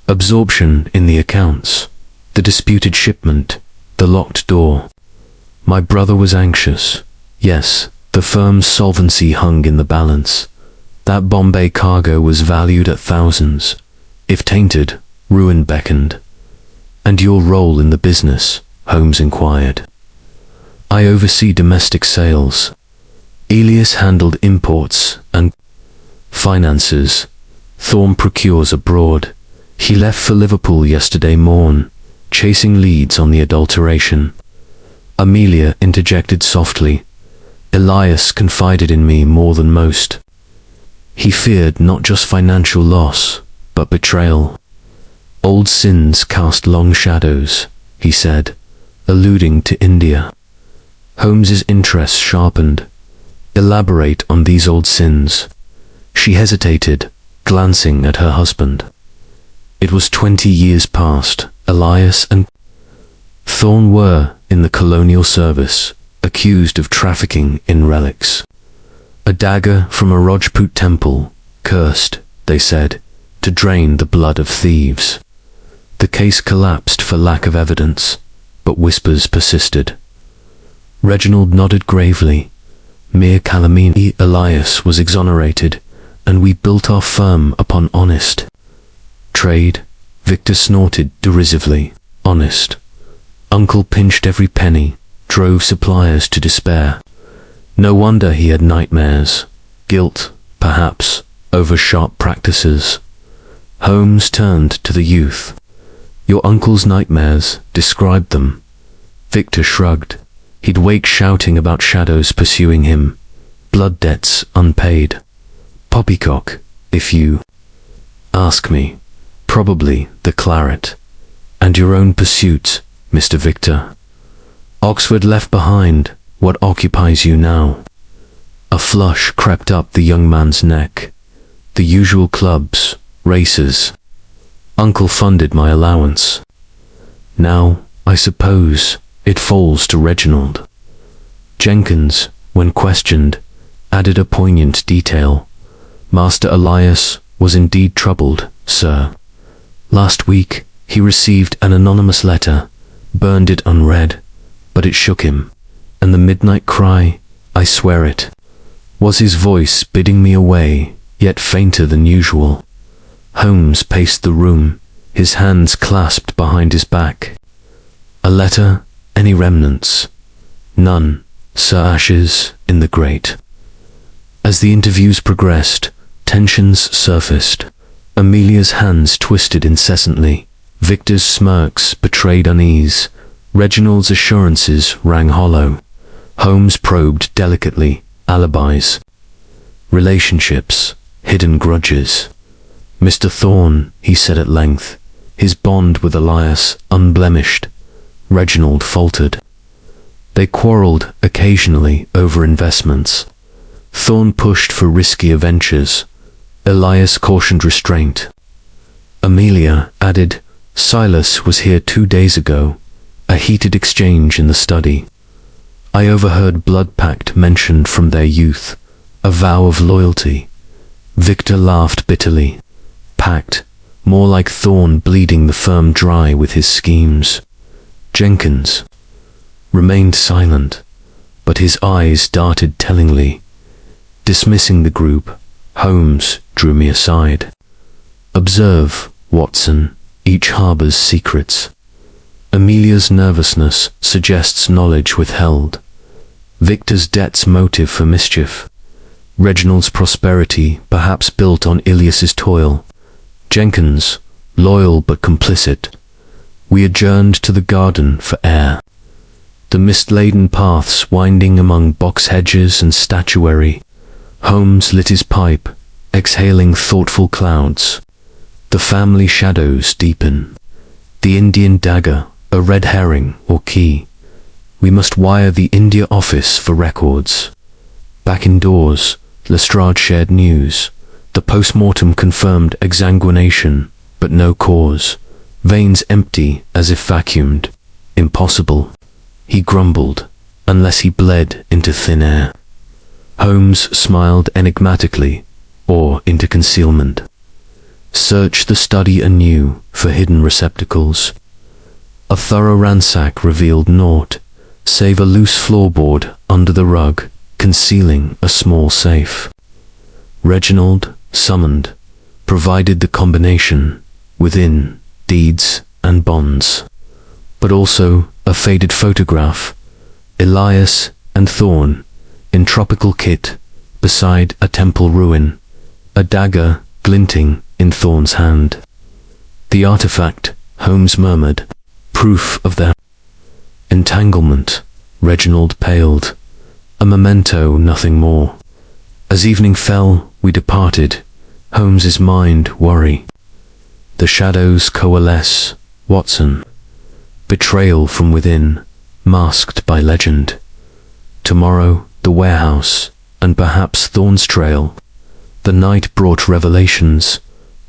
Absorption in the accounts, the disputed shipment, the locked door. My brother was anxious. Yes, the firm's solvency hung in the balance. That Bombay cargo was valued at thousands. If tainted, ruin beckoned. "And your role in the business?" Holmes inquired. "I oversee domestic sales. Elias handled imports and finances. Thorne procures abroad. He left for Liverpool yesterday morn, chasing leads on the adulteration." Amelia interjected softly. "Elias confided in me more than most. He feared not just financial loss, but betrayal. Old sins cast long shadows," he said, alluding to India. Holmes's interest sharpened. "Elaborate on these old sins." She hesitated, glancing at her husband. It was 20 years past. Elias and Thorne were in the colonial service, accused of trafficking in relics. A dagger from a Rajput temple, cursed, they said, to drain the blood of thieves. The case collapsed for lack of evidence, but whispers persisted. Reginald nodded gravely. Mere calumny. Elias was exonerated, and we built our firm upon honest trade. Victor snorted derisively. Honest. Uncle pinched every penny, drove suppliers to despair. No wonder he had nightmares. Guilt, perhaps, over sharp practices. Holmes turned to the youth. "Your uncle's nightmares, describe them." Victor shrugged. He'd wake shouting about shadows pursuing him. Blood debts unpaid. Poppycock, if you ask me. Probably the claret. And your own pursuit, Mr. Victor. Oxford left behind, what occupies you now? A flush crept up the young man's neck. The usual clubs, races. Uncle funded my allowance. Now, I suppose, it falls to Reginald. Jenkins, when questioned, added a poignant detail. Master Elias was indeed troubled, sir. Last week, he received an anonymous letter, burned it unread, but it shook him, and the midnight cry, I swear it, was his voice bidding me away, yet fainter than usual. Holmes paced the room, his hands clasped behind his back. A letter, any remnants? None, sir. Ashes in the grate. As the interviews progressed, tensions surfaced. Amelia's hands twisted incessantly. Victor's smirks betrayed unease. Reginald's assurances rang hollow. Holmes probed delicately. Alibis. Relationships. Hidden grudges. Mr. Thorne, he said at length, his bond with Elias unblemished. Reginald faltered. They quarrelled occasionally over investments. Thorne pushed for riskier ventures. Elias cautioned restraint. Amelia added, Silas was here 2 days ago, a heated exchange in the study. I overheard blood pact mentioned from their youth, a vow of loyalty. Victor laughed bitterly. Pact, more like Thorne bleeding the firm dry with his schemes. Jenkins remained silent, but his eyes darted tellingly. Dismissing the group, Holmes drew me aside. Observe, Watson, each harbors secrets. Amelia's nervousness suggests knowledge withheld. Victor's debt's motive for mischief. Reginald's prosperity perhaps built on Elias's toil. Jenkins, loyal but complicit. We adjourned to the garden for air. The mist-laden paths winding among box hedges and statuary. Holmes lit his pipe, exhaling thoughtful clouds. The family shadows deepen. The Indian dagger, a red herring or key. We must wire the India office for records. Back indoors, Lestrade shared news. The post-mortem confirmed exsanguination, but no cause. Veins empty as if vacuumed. Impossible. He grumbled, unless he bled into thin air. Holmes smiled enigmatically, or into concealment. Search the study anew for hidden receptacles. A thorough ransack revealed naught, save a loose floorboard under the rug, concealing a small safe. Reginald, summoned, provided the combination. Within, deeds and bonds. But also a faded photograph. Elias and Thorne, in tropical kit, beside a temple ruin. A dagger glinting in Thorne's hand. The artifact, Holmes murmured, proof of their entanglement. Reginald paled. A memento, nothing more. As evening fell, we departed, Holmes's mind worry. The shadows coalesce, Watson. Betrayal from within, masked by legend. Tomorrow, the warehouse, and perhaps Thorne's trail. The night brought revelations.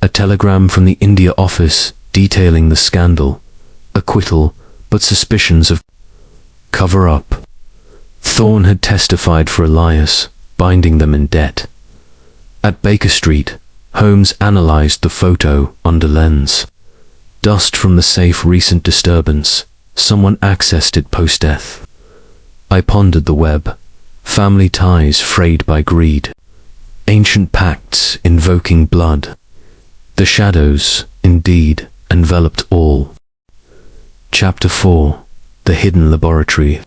A telegram from the India office detailing the scandal. Acquittal, but suspicions of cover-up. Thorne had testified for Elias, binding them in debt. At Baker Street, Holmes analyzed the photo under lens. Dust from the safe recent disturbance. Someone accessed it post-death. I pondered the web. Family ties frayed by greed. Ancient pacts invoking blood. The shadows, indeed, enveloped all. Chapter 4. The Hidden Laboratory.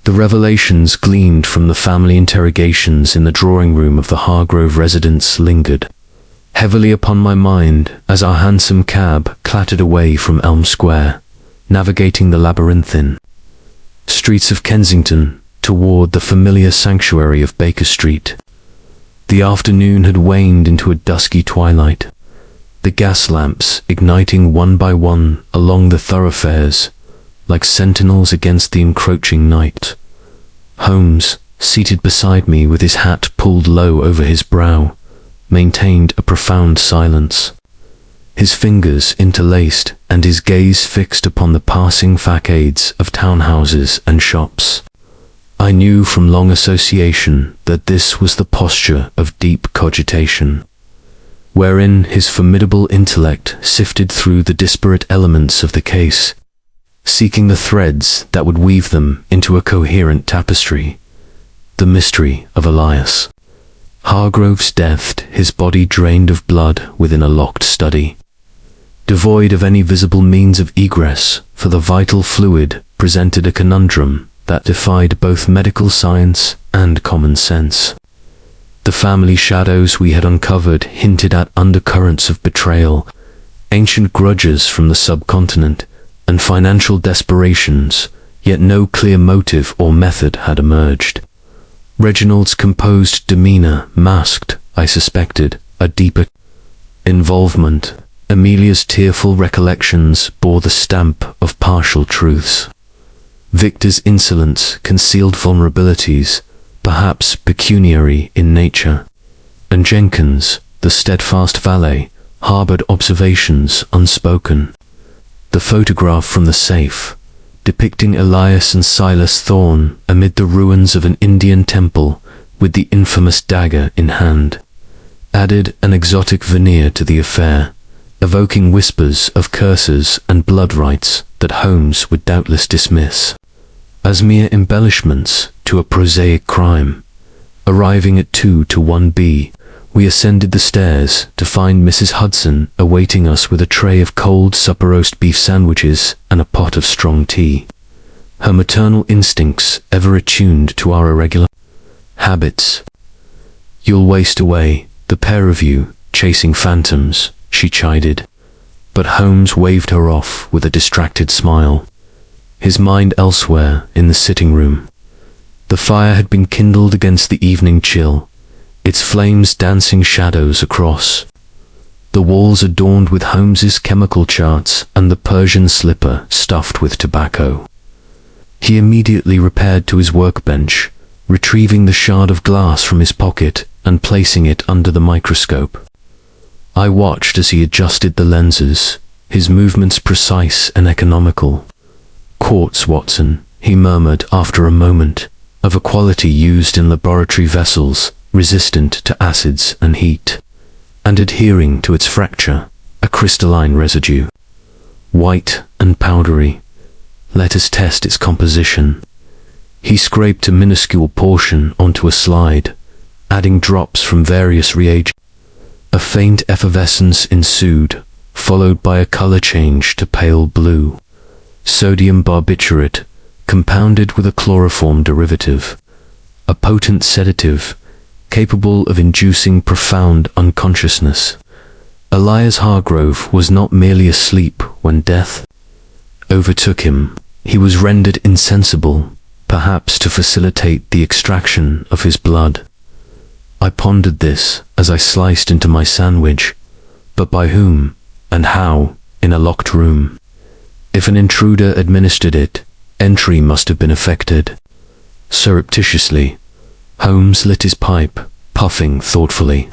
The revelations gleaned from the family interrogations in the drawing room of the Hargrove residence lingered heavily upon my mind as our hansom cab clattered away from Elm Square, navigating the labyrinthine streets of Kensington toward the familiar sanctuary of Baker Street. The afternoon had waned into a dusky twilight, the gas lamps igniting one by one along the thoroughfares, like sentinels against the encroaching night. Holmes, seated beside me with his hat pulled low over his brow, maintained a profound silence. His fingers interlaced and his gaze fixed upon the passing facades of townhouses and shops. I knew from long association that this was the posture of deep cogitation, wherein his formidable intellect sifted through the disparate elements of the case, seeking the threads that would weave them into a coherent tapestry. The mystery of Elias Hargrove's death, his body drained of blood within a locked study, devoid of any visible means of egress, for the vital fluid presented a conundrum that defied both medical science and common sense. The family shadows we had uncovered hinted at undercurrents of betrayal, ancient grudges from the subcontinent, and financial desperations, yet no clear motive or method had emerged. Reginald's composed demeanor masked, I suspected, a deeper involvement. Amelia's tearful recollections bore the stamp of partial truths. Victor's insolence concealed vulnerabilities, perhaps pecuniary in nature, and Jenkins, the steadfast valet, harbored observations unspoken. the photograph from the safe, depicting Elias and Silas Thorne amid the ruins of an Indian temple with the infamous dagger in hand, added an exotic veneer to the affair, evoking whispers of curses and blood rites that Holmes would doubtless dismiss as mere embellishments to a prosaic crime. Arriving at 2 to 1B, we ascended the stairs to find Mrs. Hudson awaiting us with a tray of cold supper roast beef sandwiches and a pot of strong tea. Her maternal instincts ever attuned to our irregular habits. "You'll waste away, the pair of you, chasing phantoms," she chided. But Holmes waved her off with a distracted smile, his mind elsewhere in the sitting room. The fire had been kindled against the evening chill, its flames dancing shadows across. The walls adorned with Holmes's chemical charts and the Persian slipper stuffed with tobacco. He immediately repaired to his workbench, retrieving the shard of glass from his pocket and placing it under the microscope. I watched as he adjusted the lenses, his movements precise and economical. "Quartz, Watson," he murmured after a moment, "of a quality used in laboratory vessels, resistant to acids and heat, and adhering to its fracture, a crystalline residue. White and powdery. Let us test its composition." He scraped a minuscule portion onto a slide, adding drops from various reagents. A faint effervescence ensued, followed by a color change to pale blue. Sodium barbiturate, compounded with a chloroform derivative. A potent sedative, capable of inducing profound unconsciousness. Elias Hargrove was not merely asleep when death overtook him. He was rendered insensible, perhaps to facilitate the extraction of his blood. I pondered this as I sliced into my sandwich, but by whom and how in a locked room? If an intruder administered it, entry must have been effected. Surreptitiously, Holmes lit his pipe, puffing thoughtfully.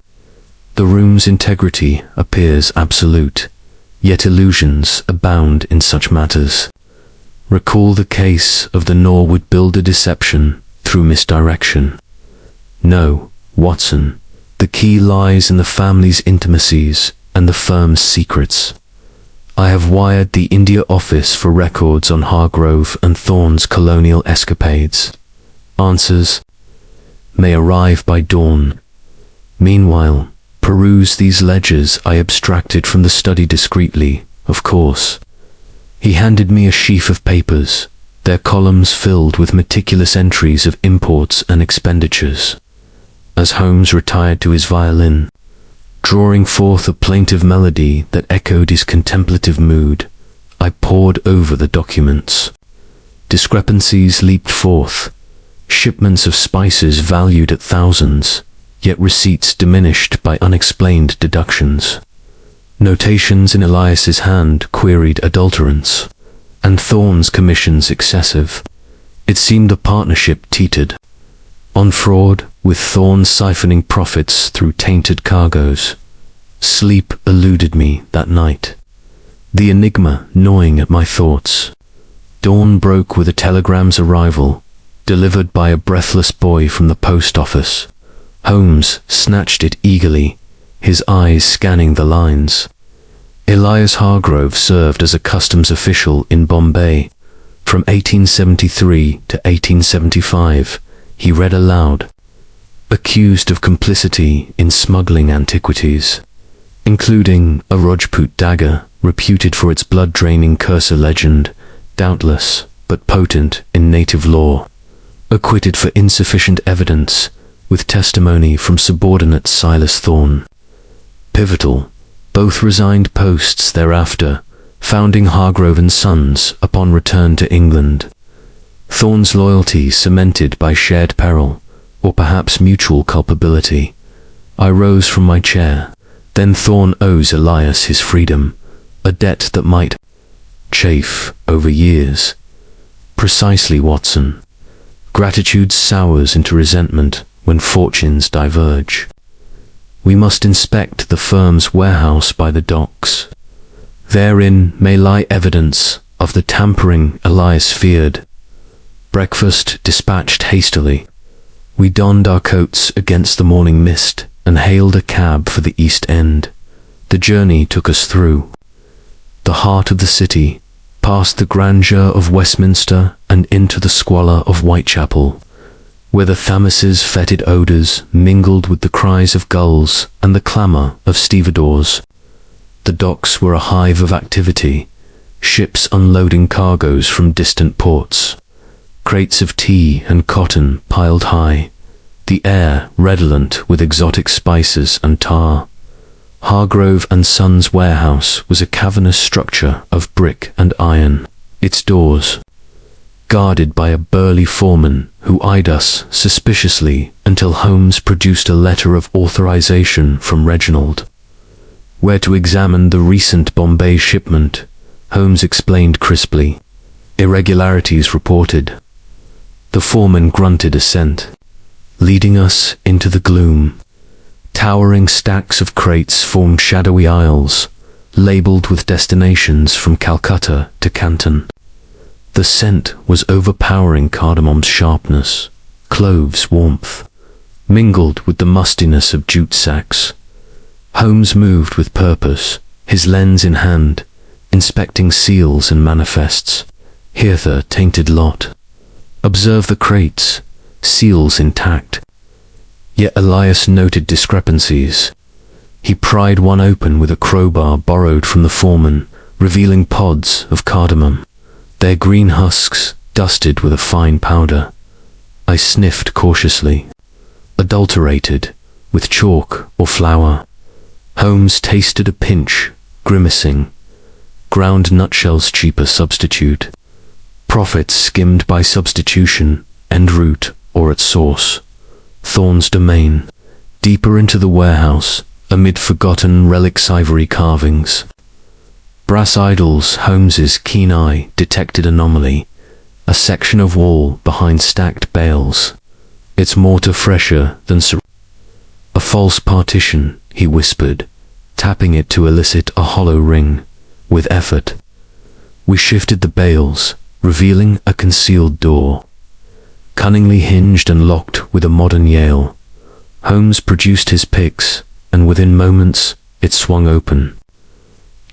The room's integrity appears absolute, yet illusions abound in such matters. Recall the case of the Norwood builder deception through misdirection. No, Watson, the key lies in the family's intimacies and the firm's secrets. I have wired the India office for records on Hargrove and Thorne's colonial escapades. Answers may arrive by dawn. Meanwhile, peruse these ledgers I abstracted from the study discreetly, of course. He handed me a sheaf of papers, their columns filled with meticulous entries of imports and expenditures. As Holmes retired to his violin, drawing forth a plaintive melody that echoed his contemplative mood, I pored over the documents. Discrepancies leaped forth, shipments of spices valued at thousands, yet receipts diminished by unexplained deductions. Notations in Elias's hand queried adulterants, and Thorne's commissions excessive. It seemed the partnership teetered on fraud, with Thorne siphoning profits through tainted cargoes. Sleep eluded me that night, the enigma gnawing at my thoughts. Dawn broke with a telegram's arrival, delivered by a breathless boy from the post office. Holmes snatched it eagerly, his eyes scanning the lines. Elias Hargrove served as a customs official in Bombay. From 1873 to 1875, he read aloud. Accused of complicity in smuggling antiquities, including a Rajput dagger reputed for its blood-draining cursor legend, doubtless but potent in native law. Acquitted for insufficient evidence, with testimony from subordinate Silas Thorne. Pivotal, both resigned posts thereafter, founding Hargrove and Sons upon return to England. Thorne's loyalty cemented by shared peril, or perhaps mutual culpability. I rose from my chair. Then Thorne owes Elias his freedom, a debt that might chafe over years. Precisely, Watson. Gratitude sours into resentment when fortunes diverge. We must inspect the firm's warehouse by the docks. Therein may lie evidence of the tampering Elias feared. Breakfast dispatched hastily, we donned our coats against the morning mist and hailed a cab for the East End. The journey took us through the heart of the city, past the grandeur of Westminster and into the squalor of Whitechapel, where the Thames's fetid odours mingled with the cries of gulls and the clamour of stevedores. The docks were a hive of activity, ships unloading cargoes from distant ports, crates of tea and cotton piled high, the air redolent with exotic spices and tar. Hargrove and Sons' warehouse was a cavernous structure of brick and iron, its doors guarded by a burly foreman who eyed us suspiciously until Holmes produced a letter of authorization from Reginald. Where to examine the recent Bombay shipment, Holmes explained crisply. Irregularities reported. The foreman grunted assent, leading us into the gloom. Towering stacks of crates formed shadowy aisles, labelled with destinations from Calcutta to Canton. The scent was overpowering, cardamom's sharpness, cloves' warmth, mingled with the mustiness of jute sacks. Holmes moved with purpose, his lens in hand, inspecting seals and manifests. Here the tainted lot. Observe the crates, seals intact. Yet Elias noted discrepancies. He pried one open with a crowbar borrowed from the foreman, revealing pods of cardamom, their green husks dusted with a fine powder. I sniffed cautiously. Adulterated, with chalk or flour. Holmes tasted a pinch, grimacing. Ground nutshells cheaper substitute. Profits skimmed by substitution, en route or at source. Thorne's domain, deeper into the warehouse, amid forgotten relics ivory carvings. Brass idols. Holmes's keen eye detected anomaly, a section of wall behind stacked bales, its mortar fresher than a false partition, he whispered, tapping it to elicit a hollow ring. With effort, we shifted the bales, revealing a concealed door, cunningly hinged and locked with a modern Yale. Holmes produced his picks, and within moments it swung open,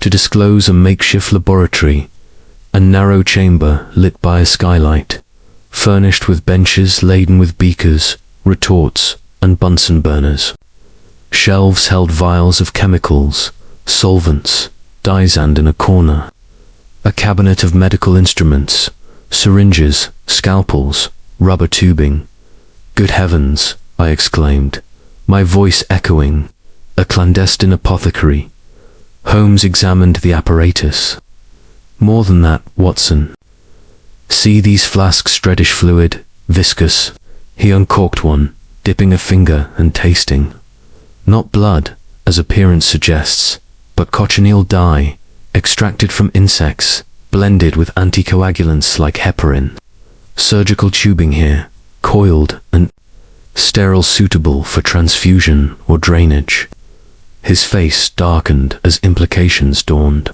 to disclose a makeshift laboratory, a narrow chamber lit by a skylight, furnished with benches laden with beakers, retorts, and Bunsen burners. Shelves held vials of chemicals, solvents, dyes, and in a corner, a cabinet of medical instruments, syringes, scalpels, rubber tubing. Good heavens, I exclaimed, my voice echoing, a clandestine apothecary. Holmes examined the apparatus. More than that, Watson. See these flasks, reddish fluid, viscous. He uncorked one, dipping a finger and tasting. Not blood, as appearance suggests, but cochineal dye, extracted from insects, blended with anticoagulants like heparin. Surgical tubing here, coiled and sterile, suitable for transfusion or drainage. His face darkened as implications dawned.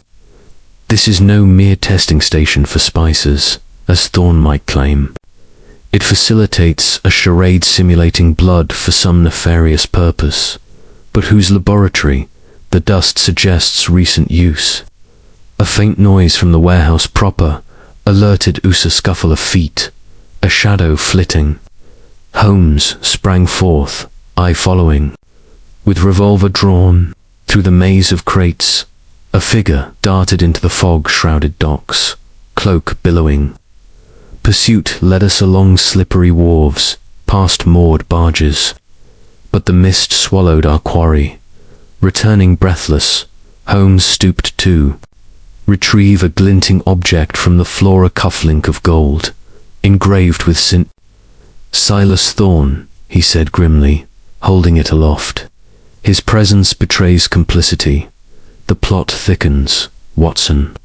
This is no mere testing station for spices, as Thorne might claim. It facilitates a charade simulating blood for some nefarious purpose, but whose laboratory, the dust suggests recent use. A faint noise from the warehouse proper alerted us, a scuffle of feet, a shadow flitting. Holmes sprang forth, I following. With revolver drawn, through the maze of crates, a figure darted into the fog-shrouded docks, cloak billowing. Pursuit led us along slippery wharves, past moored barges. But the mist swallowed our quarry. Returning breathless, Holmes stooped to retrieve a glinting object from the floor, a cufflink of gold, engraved with Silas Thorne, he said grimly, holding it aloft. His presence betrays complicity. The plot thickens, Watson.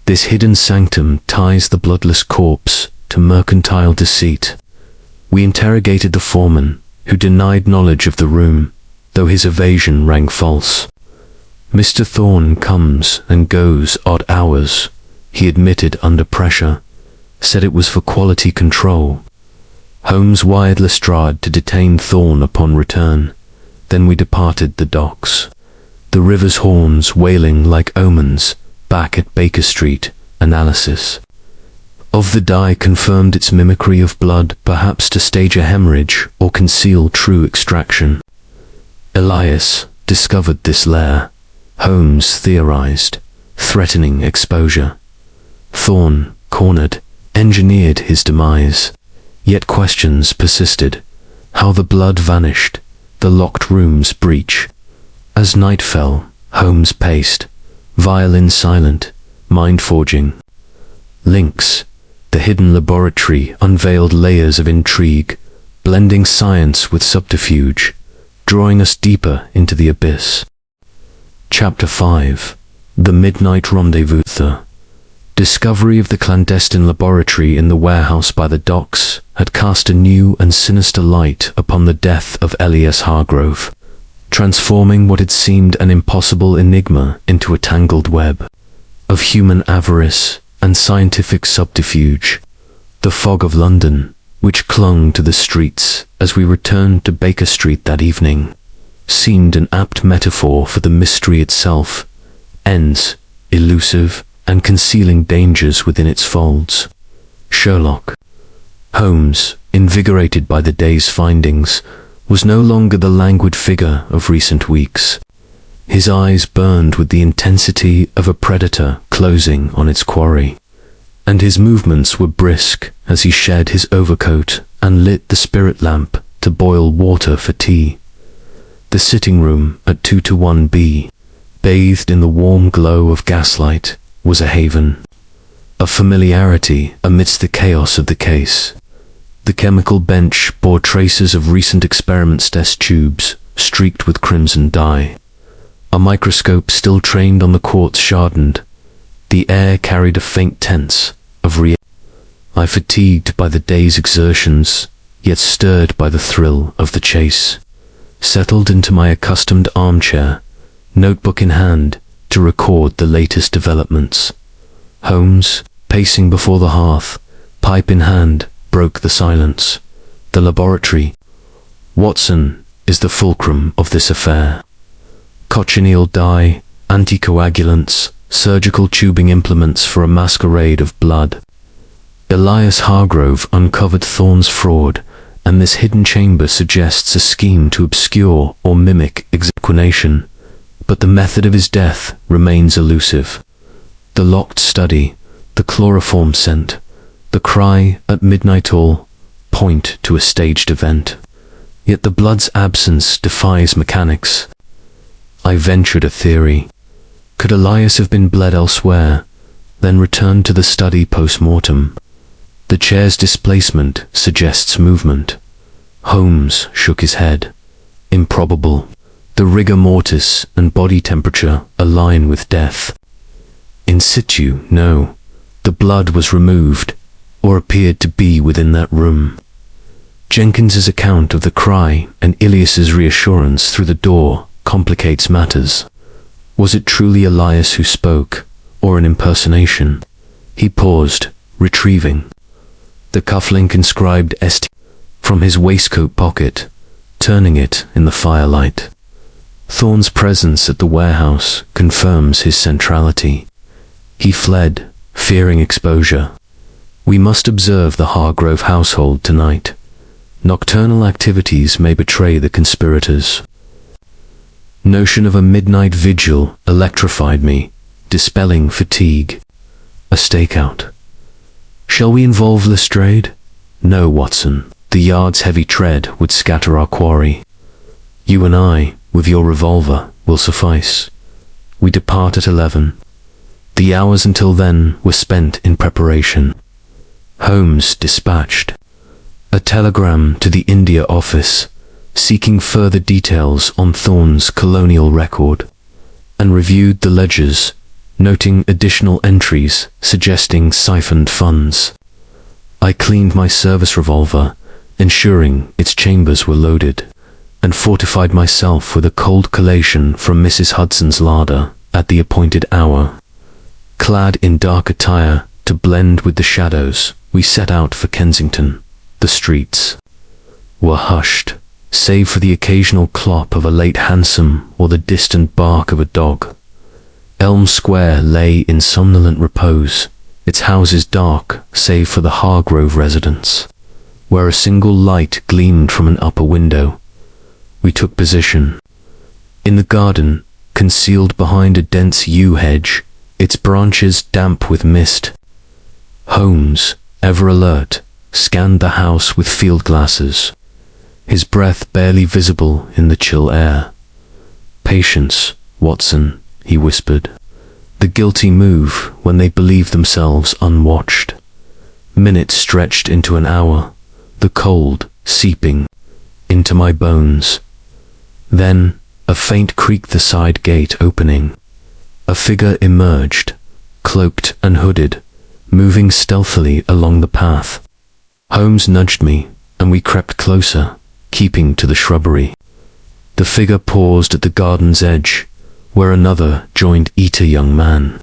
This hidden sanctum ties the Bloodless Corpse to mercantile deceit. We interrogated the foreman, who denied knowledge of the room, though his evasion rang false. Mr. Thorne comes and goes odd hours, he admitted under pressure, said it was for quality control. Holmes wired Lestrade to detain Thorne upon return. Then we departed the docks, the river's horns wailing like omens. Back at Baker Street, analysis of the dye confirmed its mimicry of blood, perhaps to stage a hemorrhage or conceal true extraction. Elias discovered this lair, Holmes theorized, threatening exposure. Thorne, cornered, engineered his demise. Yet questions persisted. How the blood vanished, the locked room's breach. As night fell, Holmes paced, violin silent, mind-forging. Links, the hidden laboratory unveiled layers of intrigue, blending science with subterfuge, drawing us deeper into the abyss. Chapter 5. The Midnight Rendezvous. The discovery of the clandestine laboratory in the warehouse by the docks had cast a new and sinister light upon the death of Elias Hargrove, transforming what had seemed an impossible enigma into a tangled web of human avarice and scientific subterfuge. The fog of London, which clung to the streets as we returned to Baker Street that evening, seemed an apt metaphor for the mystery itself, ends elusive and concealing dangers within its folds. Sherlock Holmes, invigorated by the day's findings, was no longer the languid figure of recent weeks. His eyes burned with the intensity of a predator closing on its quarry, and his movements were brisk as he shed his overcoat and lit the spirit lamp to boil water for tea. The sitting room at 221B, bathed in the warm glow of gaslight, was a haven, a familiarity amidst the chaos of the case. The chemical bench bore traces of recent experiments, test tubes streaked with crimson dye. A microscope still trained on the quartz shardened. The air carried a faint tense of I, fatigued by the day's exertions, yet stirred by the thrill of the chase, settled into my accustomed armchair, notebook in hand, to record the latest developments. Holmes, pacing before the hearth, pipe in hand, broke the silence. The laboratory, Watson, is the fulcrum of this affair. Cochineal dye, anticoagulants, surgical tubing implements for a masquerade of blood. Elias Hargrove uncovered Thorne's fraud, and this hidden chamber suggests a scheme to obscure or mimic execution, but the method of his death remains elusive. The locked study, the chloroform scent, the cry at midnight all point to a staged event. Yet the blood's absence defies mechanics. I ventured a theory. Could Elias have been bled elsewhere, then returned to the study post-mortem? The chair's displacement suggests movement. Holmes shook his head. Improbable. The rigor mortis and body temperature align with death. In situ, no. The blood was removed, or appeared to be within that room. Jenkins's account of the cry and Elias's reassurance through the door complicates matters. Was it truly Elias who spoke, or an impersonation? He paused, retrieving the cufflink inscribed ST from his waistcoat pocket, turning it in the firelight. Thorne's presence at the warehouse confirms his centrality. He fled, fearing exposure. We must observe the Hargrove household tonight. Nocturnal activities may betray the conspirators. Notion of a midnight vigil electrified me, dispelling fatigue. A stakeout. Shall we involve Lestrade? No, Watson. The yard's heavy tread would scatter our quarry. You and I, with your revolver, will suffice. We depart at 11. The hours until then were spent in preparation. Holmes dispatched a telegram to the India office, seeking further details on Thorne's colonial record, and reviewed the ledgers, noting additional entries suggesting siphoned funds. I cleaned my service revolver, ensuring its chambers were loaded. and fortified myself with a cold collation from Mrs. Hudson's larder at the appointed hour. Clad in dark attire to blend with the shadows, we set out for Kensington. The streets were hushed, save for the occasional clop of a late hansom or the distant bark of a dog. Elm Square lay in somnolent repose, its houses dark save for the Hargrove residence, where a single light gleamed from an upper window. We took position. In the garden, concealed behind a dense yew hedge, its branches damp with mist, Holmes, ever alert, scanned the house with field glasses, his breath barely visible in the chill air. "Patience, Watson," he whispered. "The guilty move when they believe themselves unwatched." Minutes stretched into an hour, the cold seeping into my bones. Then, a faint creak, the side gate opening. A figure emerged, cloaked and hooded, moving stealthily along the path. Holmes nudged me, and we crept closer, keeping to the shrubbery. The figure paused at the garden's edge, where another joined each young man.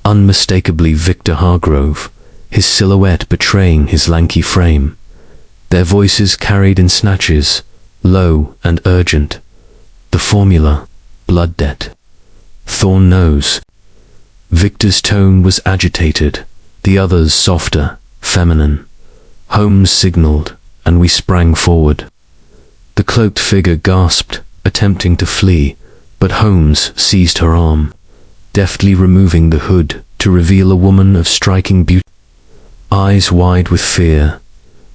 Unmistakably Victor Hargrove, his silhouette betraying his lanky frame. Their voices carried in snatches, low and urgent. The formula, blood debt. Thorne knows. Victor's tone was agitated, the other's softer, feminine. Holmes signaled, and we sprang forward. The cloaked figure gasped, attempting to flee, but Holmes seized her arm, deftly removing the hood to reveal a woman of striking beauty. Eyes wide with fear,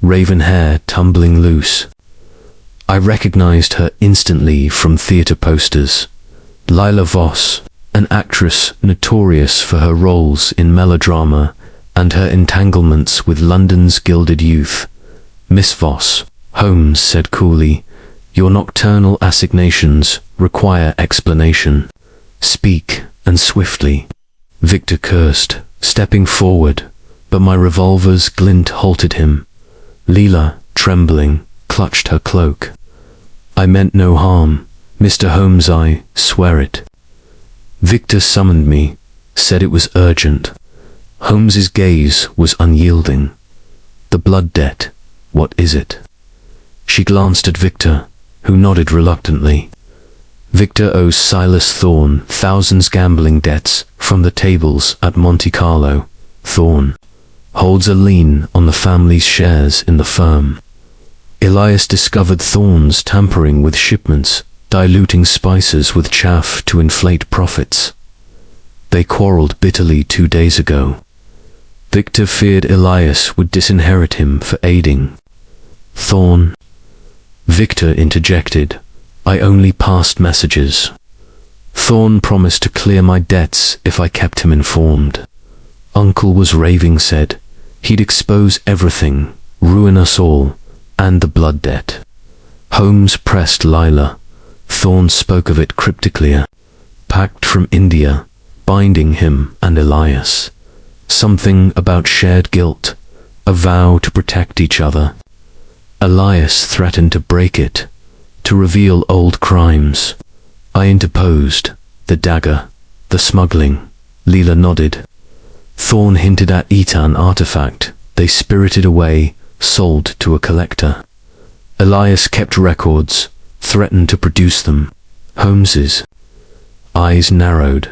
raven hair tumbling loose. I recognized her instantly from theatre posters. Lila Voss, an actress notorious for her roles in melodrama and her entanglements with London's gilded youth. "Miss Voss," Holmes said coolly, "your nocturnal assignations require explanation. Speak, and swiftly." Victor cursed, stepping forward, but my revolver's glint halted him. Leela, trembling, clutched her cloak. "I meant no harm, Mr. Holmes, I swear it." Victor summoned me, said it was urgent. Holmes's gaze was unyielding. "The blood debt, what is it?" She glanced at Victor, who nodded reluctantly. "Victor owes Silas Thorne thousands gambling debts from the tables at Monte Carlo. Thorne holds a lien on the family's shares in the firm. Elias discovered Thorne's tampering with shipments, diluting spices with chaff to inflate profits. They quarreled bitterly 2 days ago. Victor feared Elias would disinherit him for aiding. Thorne." Victor interjected, "I only passed messages. Thorne promised to clear my debts if I kept him informed. Uncle was raving, said he'd expose everything, ruin us all, and the blood debt." Holmes pressed Lila. Thorne spoke of it cryptically. A pact from India, binding him and Elias. Something about shared guilt, a vow to protect each other. Elias threatened to break it, to reveal old crimes. I interposed. "The dagger, the smuggling." Leela nodded. Thorne hinted at an artifact they spirited away, sold to a collector. Elias kept records, threatened to produce them. Holmes's eyes narrowed.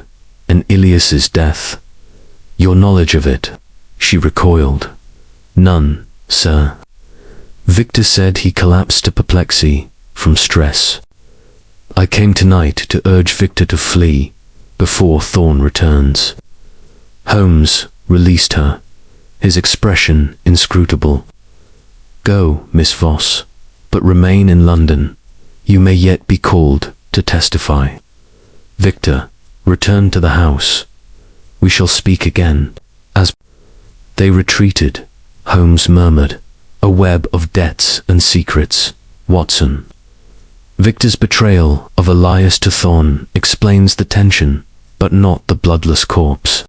"And Elias's death? Your knowledge of it?" She recoiled. "None, sir." Victor said he collapsed to perplexity from stress. "I came tonight to urge Victor to flee before Thorne returns." Holmes released her, his expression inscrutable. "Go, Miss Voss, but remain in London. You may yet be called to testify. Victor, return to the house. We shall speak again." As they retreated, Holmes murmured, "A web of debts and secrets, Watson." Victor's betrayal of Elias to Thorne explains the tension, but not the bloodless corpse.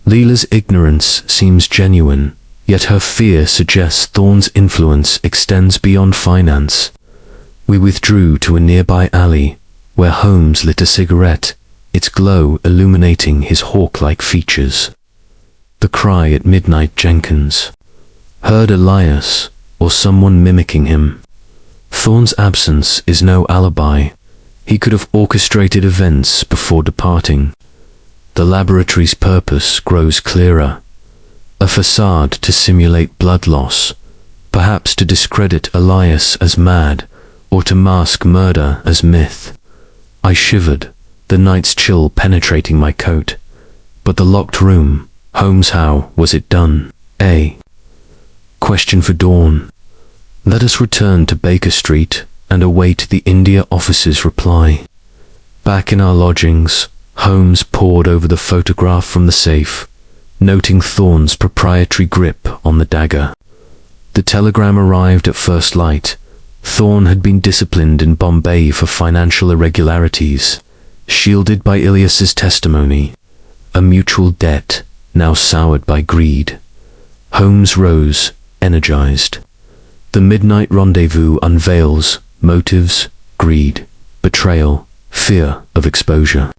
Leela's ignorance seems genuine, yet her fear suggests Thorne's influence extends beyond finance. We withdrew to a nearby alley, where Holmes lit a cigarette, its glow illuminating his hawk-like features. The cry at midnight, Jenkins. Heard Elias, or someone mimicking him. Thorne's absence is no alibi. He could have orchestrated events before departing. The laboratory's purpose grows clearer. A facade to simulate blood loss, perhaps to discredit Elias as mad, or to mask murder as myth. I shivered, the night's chill penetrating my coat. But the locked room, Holmes, how was it done? A question for dawn. Let us return to Baker Street and await the India officer's reply. Back in our lodgings, Holmes pored over the photograph from the safe, noting Thorne's proprietary grip on the dagger. The telegram arrived at first light. Thorne had been disciplined in Bombay for financial irregularities, shielded by Elias's testimony, a mutual debt now soured by greed. Holmes rose, energized. The midnight rendezvous unveils motives, greed, betrayal, fear of exposure.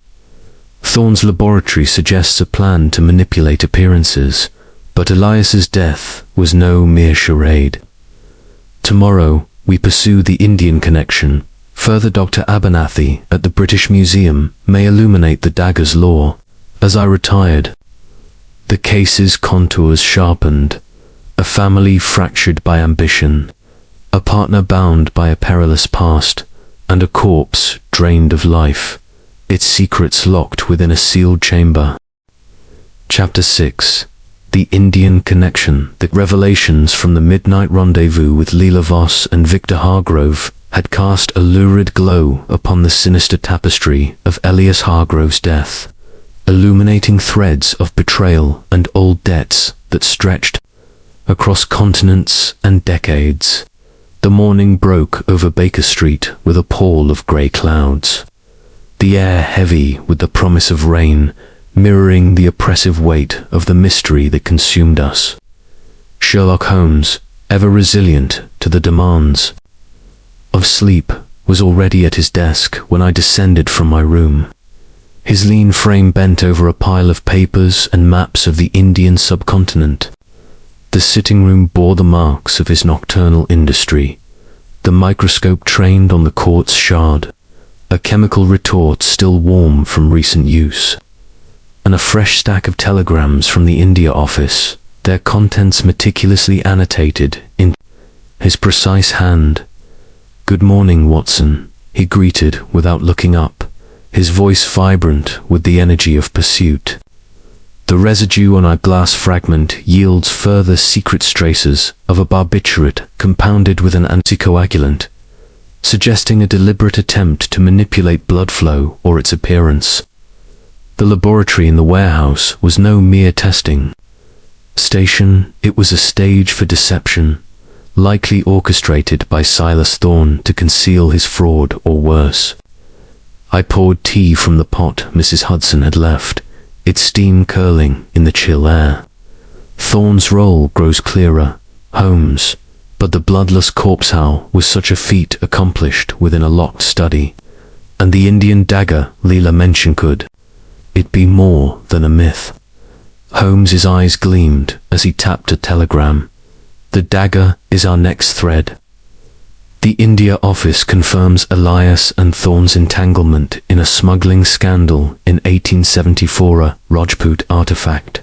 Thorne's laboratory suggests a plan to manipulate appearances, but Elias's death was no mere charade. Tomorrow, we pursue the Indian connection. Further, Dr. Abernathy at the British Museum may illuminate the dagger's lore. As I retired, the case's contours sharpened, a family fractured by ambition, a partner bound by a perilous past, and a corpse drained of life, its secrets locked within a sealed chamber. Chapter 6. The Indian Connection. The revelations from the midnight rendezvous with Leela Voss and Victor Hargrove had cast a lurid glow upon the sinister tapestry of Elias Hargrove's death, illuminating threads of betrayal and old debts that stretched across continents and decades. The morning broke over Baker Street with a pall of grey clouds, the air heavy with the promise of rain, mirroring the oppressive weight of the mystery that consumed us. Sherlock Holmes, ever resilient to the demands of sleep, was already at his desk when I descended from my room. His lean frame bent over a pile of papers and maps of the Indian subcontinent. The sitting room bore the marks of his nocturnal industry, the microscope trained on the quartz shard, a chemical retort still warm from recent use, and a fresh stack of telegrams from the India office, their contents meticulously annotated in his precise hand. "Good morning, Watson," he greeted without looking up, his voice vibrant with the energy of pursuit. The residue on our glass fragment yields further secret traces of a barbiturate compounded with an anticoagulant, suggesting a deliberate attempt to manipulate blood flow or its appearance. The laboratory in the warehouse was no mere testing station, it was a stage for deception, likely orchestrated by Silas Thorne to conceal his fraud or worse. I poured tea from the pot Mrs. Hudson had left, its steam curling in the chill air. Thorne's role grows clearer, Holmes, but the Bloodless Corpse, how was such a feat accomplished within a locked study? And the Indian dagger Leela mentioned, could it be more than a myth? Holmes's eyes gleamed as he tapped a telegram. The dagger is our next thread. The India office confirms Elias and Thorne's entanglement in a smuggling scandal in 1874, a Rajput artifact.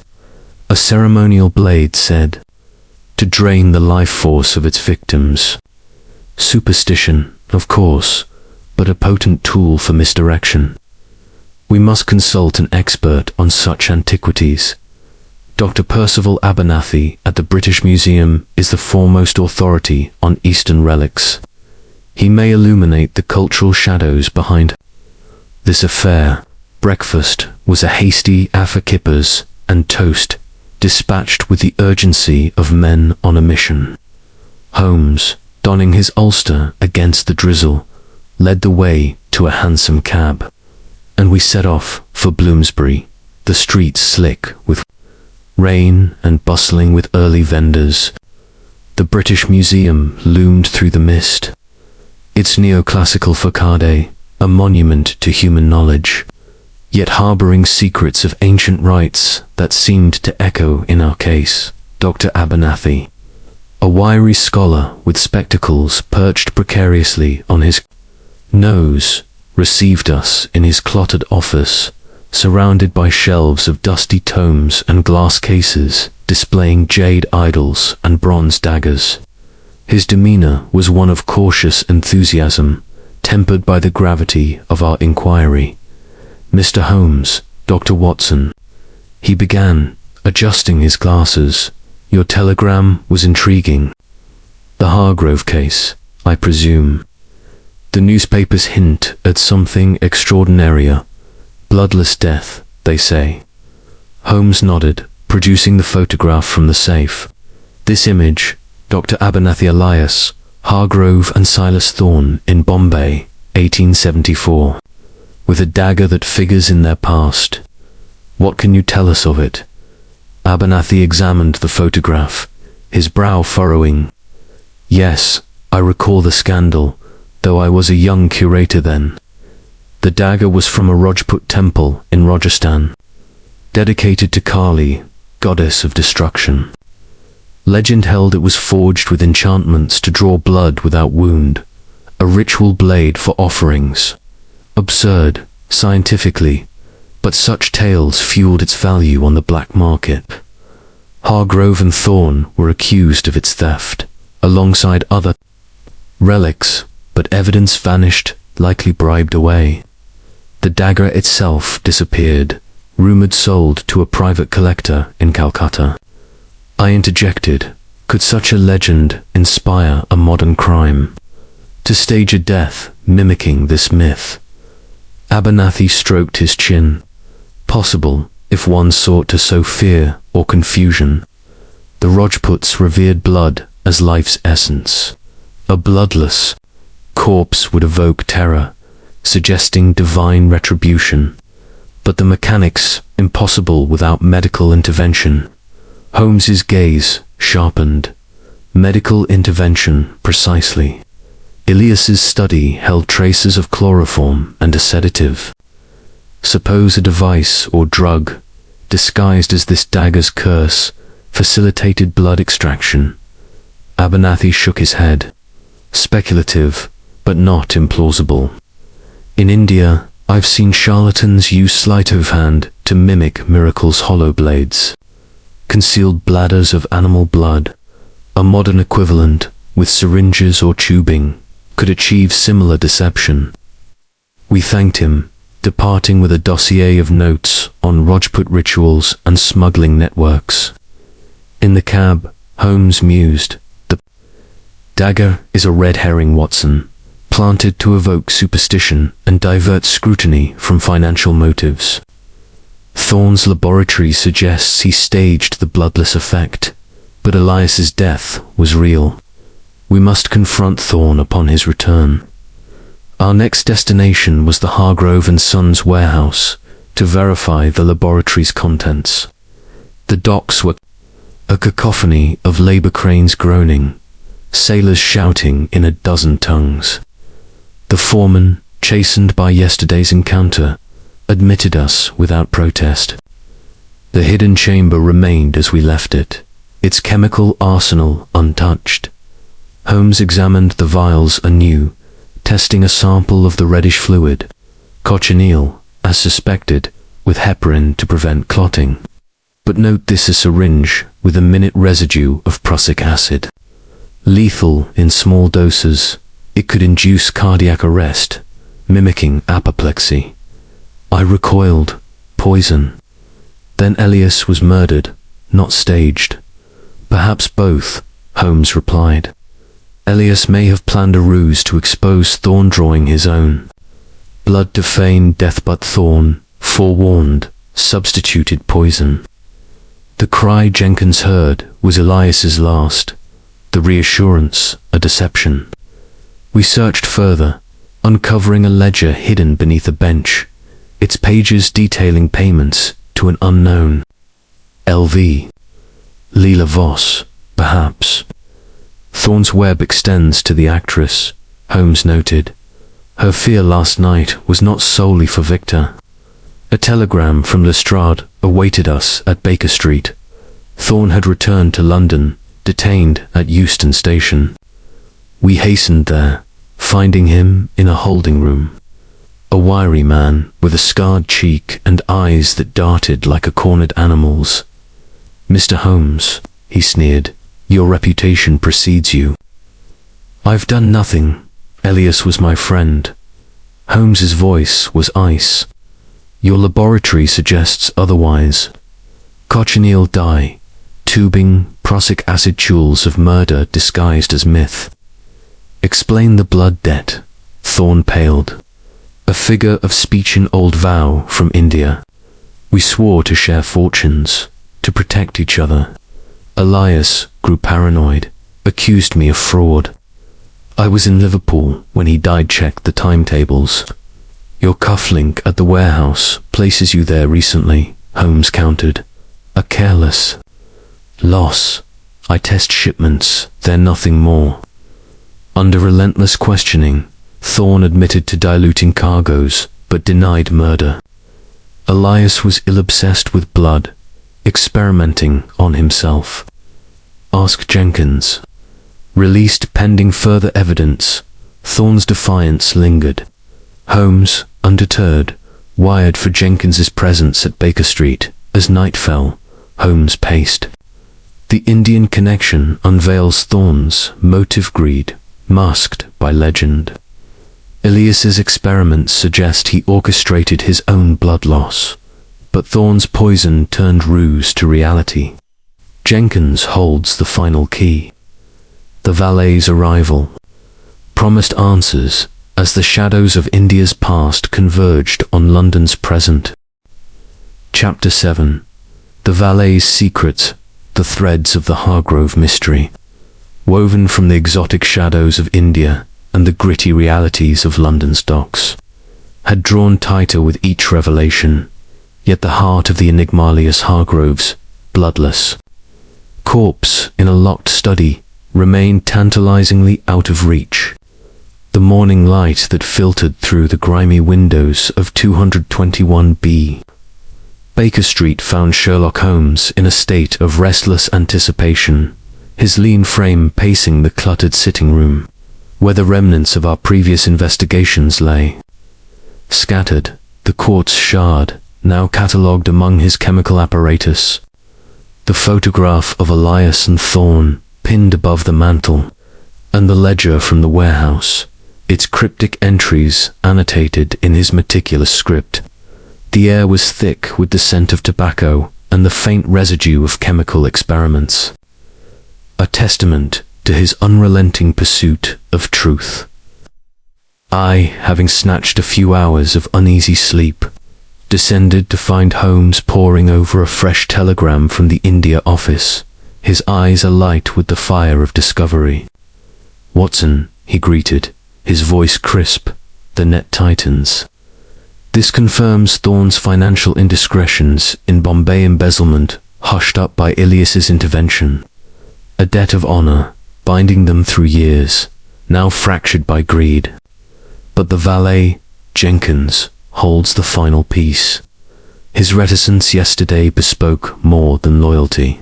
A ceremonial blade said to drain the life force of its victims. Superstition, of course, but a potent tool for misdirection. We must consult an expert on such antiquities. Dr. Percival Abernathy at the British Museum is the foremost authority on Eastern relics. He may illuminate the cultural shadows behind this affair. Breakfast was a hasty affakippers and toast, dispatched with the urgency of men on a mission. Holmes, donning his ulster against the drizzle, led the way to a hansom cab, and we set off for Bloomsbury, the streets slick with rain and bustling with early vendors. The British Museum loomed through the mist, its neoclassical facade, a monument to human knowledge, yet harboring secrets of ancient rites that seemed to echo in our case. Dr. Abernathy, a wiry scholar with spectacles perched precariously on his nose, received us in his cluttered office, surrounded by shelves of dusty tomes and glass cases displaying jade idols and bronze daggers. His demeanor was one of cautious enthusiasm, tempered by the gravity of our inquiry. "Mr. Holmes, Dr. Watson," he began, adjusting his glasses, "your telegram was intriguing. The Hargrove case, I presume. The newspapers hint at something extraordinarier. Bloodless death, they say." Holmes nodded, producing the photograph from the safe. "This image, Dr. Abernathy, Elias Hargrove and Silas Thorne in Bombay, 1874, with a dagger that figures in their past. What can you tell us of it?" Abernathy examined the photograph, his brow furrowing. "Yes, I recall the scandal, though I was a young curator then. The dagger was from a Rajput temple in Rajasthan, dedicated to Kali, goddess of destruction. Legend held it was forged with enchantments to draw blood without wound, a ritual blade for offerings. Absurd, scientifically, but such tales fueled its value on the black market. Hargrove and Thorne were accused of its theft, alongside other relics, but evidence vanished, likely bribed away. The dagger itself disappeared, rumored sold to a private collector in Calcutta." I interjected, "Could such a legend inspire a modern crime? To stage a death mimicking this myth?" Abernathy stroked his chin. "Possible, if one sought to sow fear or confusion. The Rajputs revered blood as life's essence. A bloodless corpse would evoke terror, suggesting divine retribution. But the mechanics impossible without medical intervention." Holmes's gaze sharpened. "Medical intervention, precisely. Elias's study held traces of chloroform and a sedative. Suppose a device or drug, disguised as this dagger's curse, facilitated blood extraction." Abernathy shook his head. "Speculative, but not implausible. In India, I've seen charlatans use sleight of hand to mimic miracles' hollow blades. Concealed bladders of animal blood, a modern equivalent, with syringes or tubing, could achieve similar deception." We thanked him, departing with a dossier of notes on Rajput rituals and smuggling networks. In the cab, Holmes mused, "The dagger is a red herring, Watson, planted to evoke superstition and divert scrutiny from financial motives. Thorne's laboratory suggests he staged the bloodless effect, but Elias's death was real. We must confront Thorne upon his return." Our next destination was the Hargrove and Sons warehouse, to verify the laboratory's contents. The docks were a cacophony of labor cranes groaning, sailors shouting in a dozen tongues. The foreman, chastened by yesterday's encounter, admitted us without protest. The hidden chamber remained as we left it, its chemical arsenal untouched. Holmes examined the vials anew, testing a sample of the reddish fluid, cochineal, as suspected, with heparin to prevent clotting. But note this: a syringe with a minute residue of prussic acid. Lethal in small doses, it could induce cardiac arrest, mimicking apoplexy. I recoiled. Poison. Then Elias was murdered, not staged. Perhaps both, Holmes replied. Elias may have planned a ruse to expose Thorne drawing his own. Blood to feign death, but Thorne, forewarned, substituted poison. The cry Jenkins heard was Elias's last, the reassurance a deception. We searched further, uncovering a ledger hidden beneath a bench, its pages detailing payments to an unknown. L.V. Leela Voss, perhaps. Thorne's web extends to the actress, Holmes noted. Her fear last night was not solely for Victor. A telegram from Lestrade awaited us at Baker Street. Thorne had returned to London, detained at Euston Station. We hastened there, finding him in a holding room. A wiry man with a scarred cheek and eyes that darted like a cornered animal's. "Mr. Holmes," he sneered, "your reputation precedes you." "I've done nothing. Elias was my friend." Holmes's voice was ice. "Your laboratory suggests otherwise. Cochineal dye, tubing, prussic acid tools of murder disguised as myth. Explain the blood debt." Thorne paled. "A figure of speech in old vow from India. We swore to share fortunes, to protect each other. Elias grew paranoid, accused me of fraud. I was in Liverpool when he checked the timetables. Your cufflink at the warehouse places you there recently," Holmes countered. "A careless loss. I test shipments, they're nothing more." Under relentless questioning, Thorne admitted to diluting cargoes, but denied murder. Elias was ill-obsessed with blood, experimenting on himself. Ask Jenkins. Released pending further evidence, Thorne's defiance lingered. Holmes, undeterred, wired for Jenkins's presence at Baker Street. As night fell, Holmes paced. The Indian connection unveils Thorne's motive greed, masked by legend. Elias's experiments suggest he orchestrated his own blood loss, but Thorne's poison turned ruse to reality. Jenkins holds the final key. The valet's arrival promised answers as the shadows of India's past converged on London's present. Chapter 7. The valet's secret, the threads of the Hargrove mystery, woven from the exotic shadows of India and the gritty realities of London's docks, had drawn tighter with each revelation, yet the heart of the enigma Elias Hargrove's bloodless corpse in a locked study remained tantalizingly out of reach. The morning light that filtered through the grimy windows of 221B. Baker Street found Sherlock Holmes in a state of restless anticipation, his lean frame pacing the cluttered sitting room, where the remnants of our previous investigations lay. Scattered, the quartz shard, now catalogued among his chemical apparatus. The photograph of Elias and Thorne, pinned above the mantel, and the ledger from the warehouse, its cryptic entries annotated in his meticulous script. The air was thick with the scent of tobacco and the faint residue of chemical experiments. A testament to his unrelenting pursuit of truth. I, having snatched a few hours of uneasy sleep, descended to find Holmes poring over a fresh telegram from the India office, his eyes alight with the fire of discovery. "Watson," he greeted, his voice crisp, the net tightens. "This confirms Thorne's financial indiscretions in Bombay embezzlement, hushed up by Elias's intervention. A debt of honor, binding them through years, now fractured by greed. But the valet, Jenkins, holds the final piece. His reticence yesterday bespoke more than loyalty."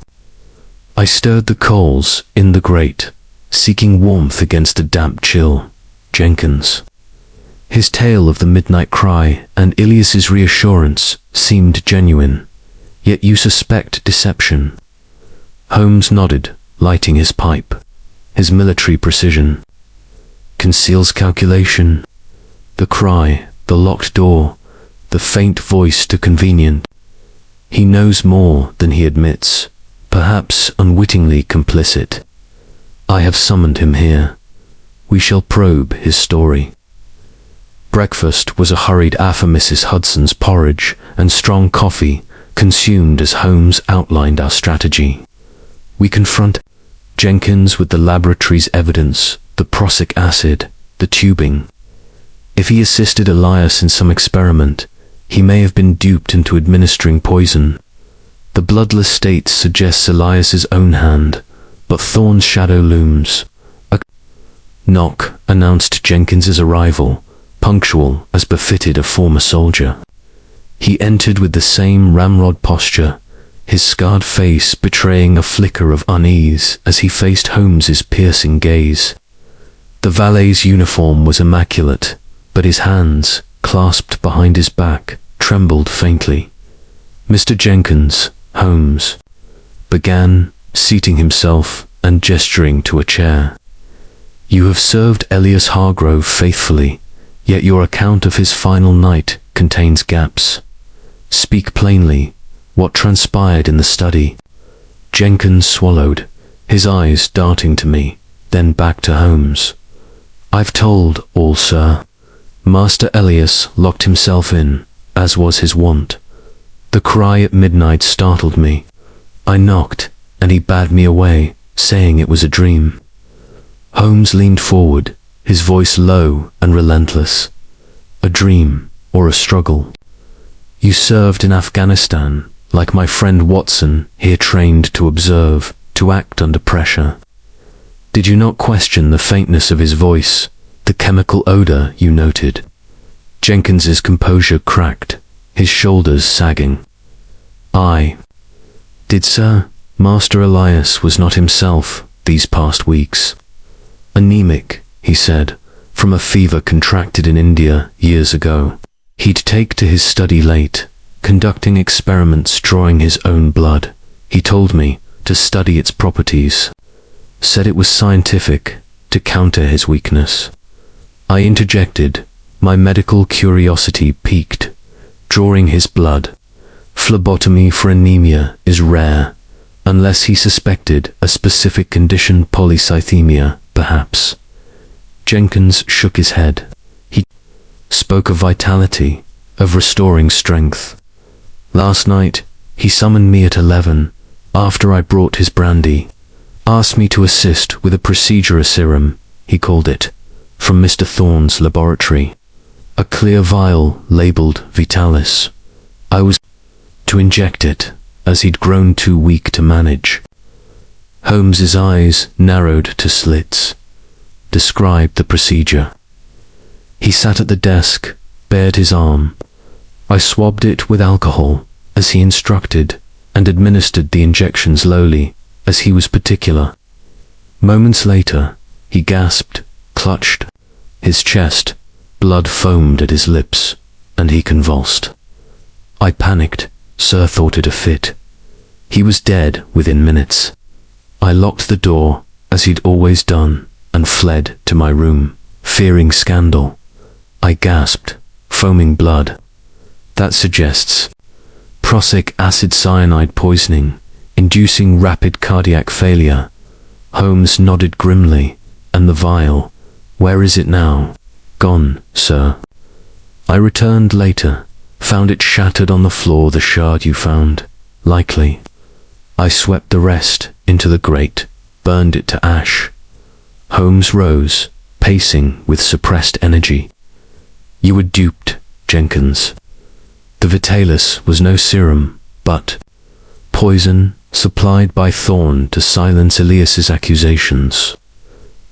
I stirred the coals in the grate, seeking warmth against the damp chill. Jenkins. His tale of the midnight cry and Elias's reassurance seemed genuine, yet you suspect deception. Holmes nodded, lighting his pipe. His military precision. Conceals calculation. The cry, the locked door, the faint voice too convenient. He knows more than he admits, perhaps unwittingly complicit. I have summoned him here. We shall probe his story. Breakfast was a hurried after Mrs. Hudson's porridge and strong coffee, consumed as Holmes outlined our strategy. We confront Jenkins with the laboratory's evidence, the prussic acid, the tubing. If he assisted Elias in some experiment, he may have been duped into administering poison. The bloodless state suggests Elias's own hand, but Thorne's shadow looms. A Knock announced Jenkins's arrival, punctual as befitted a former soldier. He entered with the same ramrod posture, his scarred face betraying a flicker of unease as he faced Holmes's piercing gaze. The valet's uniform was immaculate, but his hands, clasped behind his back, trembled faintly. "Mr. Jenkins," Holmes began, seating himself and gesturing to a chair. "You have served Elias Hargrove faithfully, yet your account of his final night contains gaps. Speak plainly. What transpired in the study?" Jenkins swallowed, his eyes darting to me, then back to Holmes. "I've told all, sir. Master Elias locked himself in, as was his wont. The cry at midnight startled me. I knocked, and he bade me away, saying it was a dream." Holmes leaned forward, his voice low and relentless. "A dream, or a struggle? You served in Afghanistan, like my friend Watson, here trained to observe, to act under pressure. Did you not question the faintness of his voice, the chemical odor you noted?" Jenkins's composure cracked, his shoulders sagging. "I did, sir. Master Elias was not himself these past weeks. Anemic, he said, from a fever contracted in India years ago. He'd take to his study late, conducting experiments drawing his own blood. He told me to study its properties. Said it was scientific, to counter his weakness. I interjected, my medical curiosity piqued. Drawing his blood. Phlebotomy for anemia is rare, unless he suspected a specific condition, polycythemia, perhaps. Jenkins shook his head. He spoke of vitality, of restoring strength. Last night, he summoned me at 11, after I brought his brandy. Asked me to assist with a procedure, a serum, he called it, from Mr. Thorne's laboratory. A clear vial labeled Vitalis. I was to inject it, as he'd grown too weak to manage. Holmes's eyes narrowed to slits. Described the procedure. He sat at the desk, bared his arm. I swabbed it with alcohol, as he instructed, and administered the injection slowly, as he was particular. Moments later, he gasped, clutched his chest, blood foamed at his lips, and he convulsed. I panicked, sir, thought it a fit. He was dead within minutes. I locked the door, as he'd always done, and fled to my room, fearing scandal. I gasped, foaming blood. That suggests prussic acid cyanide poisoning, inducing rapid cardiac failure. Holmes nodded grimly. And the vial, where is it now? Gone, sir. I returned later, found it shattered on the floor, the shard you found, likely. I swept the rest into the grate, burned it to ash. Holmes rose, pacing with suppressed energy. You were duped, Jenkins. The Vitalis was no serum, but poison supplied by Thorne to silence Elias's accusations.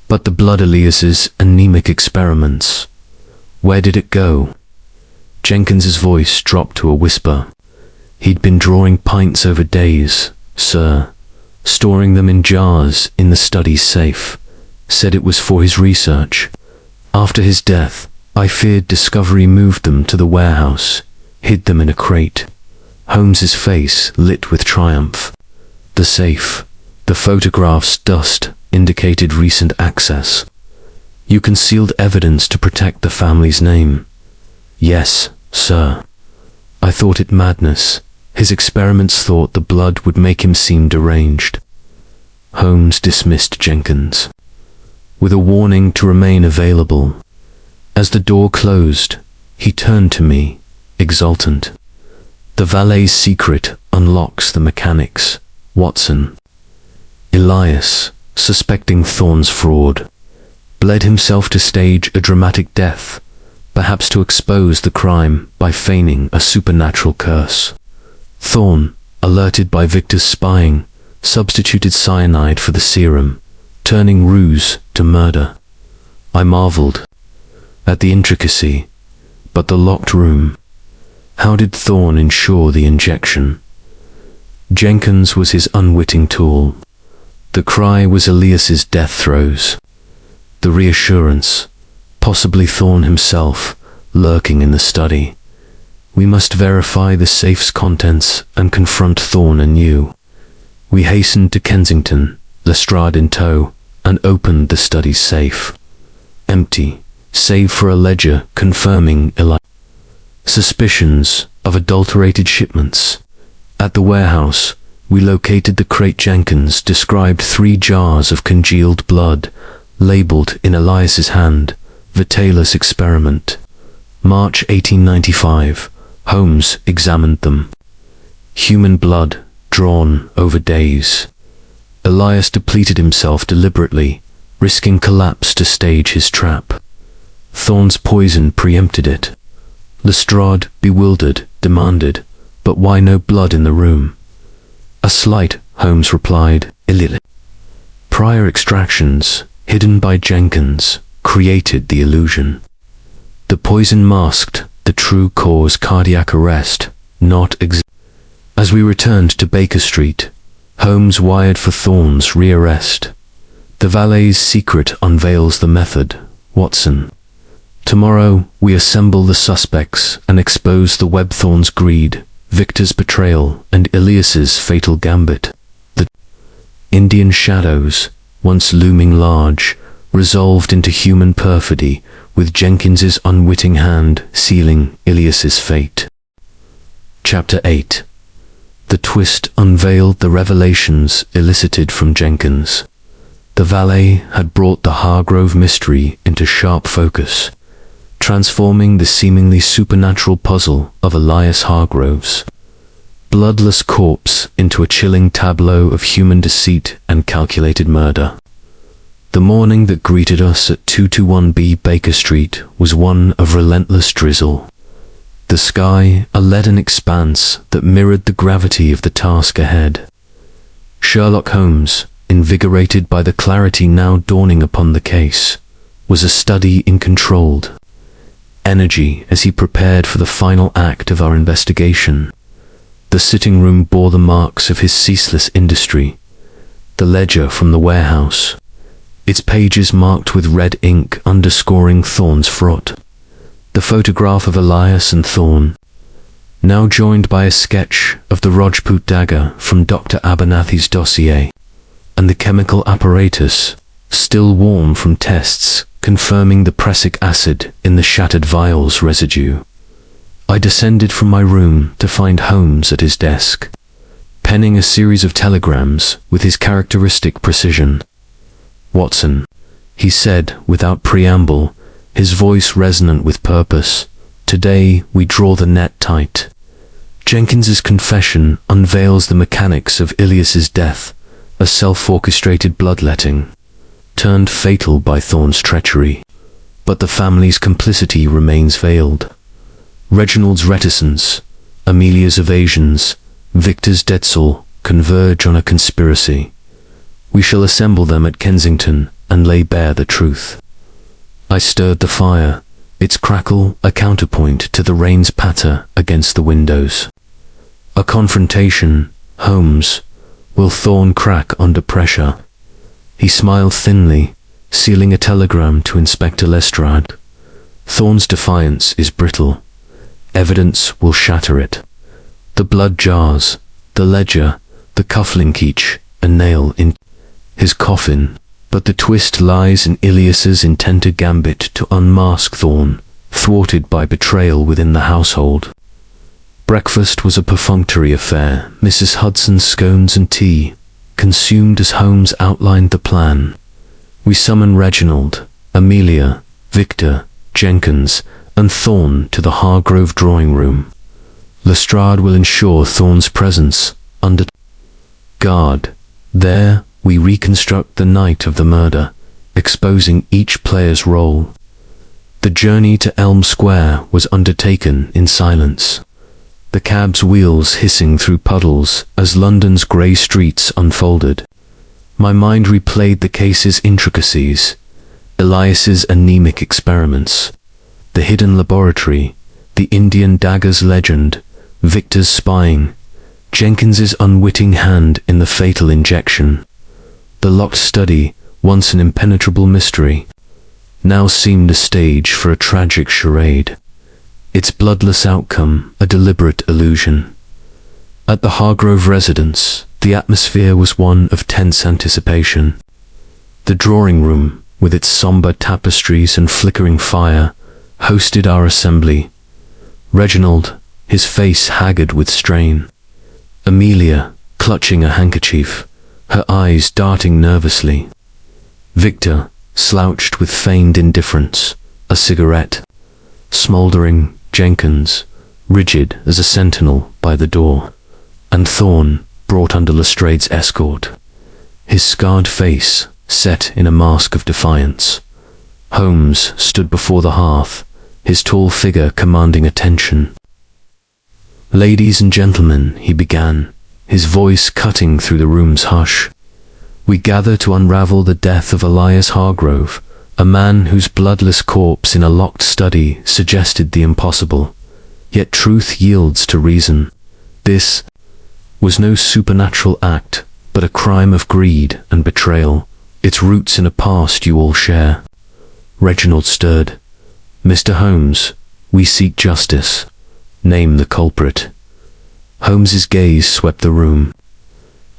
But the blood, Elias's anemic experiments, where did it go? Jenkins's voice dropped to a whisper. He'd been drawing pints over days, sir, storing them in jars in the study's safe. Said it was for his research. After his death, I feared discovery moved them to the warehouse, hid them in a crate. Holmes's face lit with triumph. The safe, the photograph's dust indicated recent access. You concealed evidence to protect the family's name. Yes, sir. I thought it madness. His experiments thought the blood would make him seem deranged. Holmes dismissed Jenkins, with a warning to remain available. As the door closed, he turned to me, exultant. The valet's secret unlocks the mechanics, Watson. Elias, suspecting Thorne's fraud, bled himself to stage a dramatic death, perhaps to expose the crime by feigning a supernatural curse. Thorne, alerted by Victor's spying, substituted cyanide for the serum, turning ruse to murder. I marveled at the intricacy, but the locked room. How did Thorne ensure the injection? Jenkins was his unwitting tool. The cry was Elias's death throes. The reassurance, possibly Thorne himself, lurking in the study. We must verify the safe's contents and confront Thorne anew. We hastened to Kensington, Lestrade in tow, and opened the study's safe. Empty, save for a ledger confirming Elias' suspicions of adulterated shipments. At the warehouse, we located the crate Jenkins described 3 jars of congealed blood, labeled in Elias's hand, Vitalis experiment. March 1895. Holmes examined them. Human blood, drawn over days. Elias depleted himself deliberately, risking collapse to stage his trap. Thorne's poison preempted it. Lestrade, bewildered, demanded, "But why no blood in the room?" "A slight," Holmes replied, "illicit." Prior extractions, hidden by Jenkins, created the illusion. The poison masked the true cause: cardiac arrest, not As we returned to Baker Street, Holmes wired for Thorne's rearrest. The valet's secret unveils the method, Watson. Tomorrow we assemble the suspects and expose the web: Thorne's greed, Victor's betrayal, and Elias's fatal gambit. The Indian shadows, once looming large, resolved into human perfidy, with Jenkins's unwitting hand sealing Elias's fate. Chapter 8. The twist unveiled the revelations elicited from Jenkins. The valet had brought the Hargrove mystery into sharp focus, transforming the seemingly supernatural puzzle of Elias Hargrove's Bloodless Corpse into a chilling tableau of human deceit and calculated murder. The morning that greeted us at 221B Baker Street was one of relentless drizzle. The sky a leaden expanse that mirrored the gravity of the task ahead. Sherlock Holmes, invigorated by the clarity now dawning upon the case, was a study in controlled energy as he prepared for the final act of our investigation. The sitting room bore the marks of his ceaseless industry. The ledger from the warehouse, its pages marked with red ink underscoring Thorne's fraud. The photograph of Elias and Thorne, now joined by a sketch of the Rajput dagger from Dr. Abernathy's dossier, and the chemical apparatus, still warm from tests, confirming the prussic acid in the shattered vials residue. I descended from my room to find Holmes at his desk, penning a series of telegrams with his characteristic precision. "Watson," he said without preamble, his voice resonant with purpose, "today we draw the net tight. Jenkins's confession unveils the mechanics of Elias's death, a self-orchestrated bloodletting, turned fatal by Thorne's treachery. But the family's complicity remains veiled. Reginald's reticence, Amelia's evasions, Victor's dead soul converge on a conspiracy. We shall assemble them at Kensington and lay bare the truth." I stirred the fire, its crackle a counterpoint to the rain's patter against the windows. "A confrontation, Holmes. Will Thorne crack under pressure?" He smiled thinly, sealing a telegram to Inspector Lestrade. "Thorne's defiance is brittle. Evidence will shatter it. The blood jars, the ledger, the cufflink, each a nail in his coffin. But the twist lies in Elias's intended gambit to unmask Thorne, thwarted by betrayal within the household. Breakfast was a perfunctory affair, Mrs. Hudson's scones and tea, consumed as Holmes outlined the plan. We summoned Reginald, Amelia, Victor, Jenkins, and Thorne to the Hargrove drawing room. Lestrade will ensure Thorne's presence under guard. There, we reconstruct the night of the murder, exposing each player's role. The journey to Elm Square was undertaken in silence, the cab's wheels hissing through puddles as London's grey streets unfolded. My mind replayed the case's intricacies, Elias's anemic experiments, the hidden laboratory, the Indian dagger's legend, Victor's spying, Jenkins's unwitting hand in the fatal injection. The locked study, once an impenetrable mystery, now seemed a stage for a tragic charade, its bloodless outcome a deliberate illusion. At the Hargrove residence, the atmosphere was one of tense anticipation. The drawing room, with its somber tapestries and flickering fire, hosted our assembly. Reginald, his face haggard with strain. Amelia, clutching a handkerchief, her eyes darting nervously. Victor, slouched with feigned indifference, a cigarette. Smouldering Jenkins, rigid as a sentinel by the door. And Thorne, brought under Lestrade's escort, his scarred face set in a mask of defiance. Holmes stood before the hearth, his tall figure commanding attention. "Ladies and gentlemen," he began, his voice cutting through the room's hush, "we gather to unravel the death of Elias Hargrove, a man whose bloodless corpse in a locked study suggested the impossible. Yet truth yields to reason. This was no supernatural act, but a crime of greed and betrayal, its roots in a past you all share." Reginald stirred. "Mr. Holmes, we seek justice. Name the culprit." Holmes's gaze swept the room.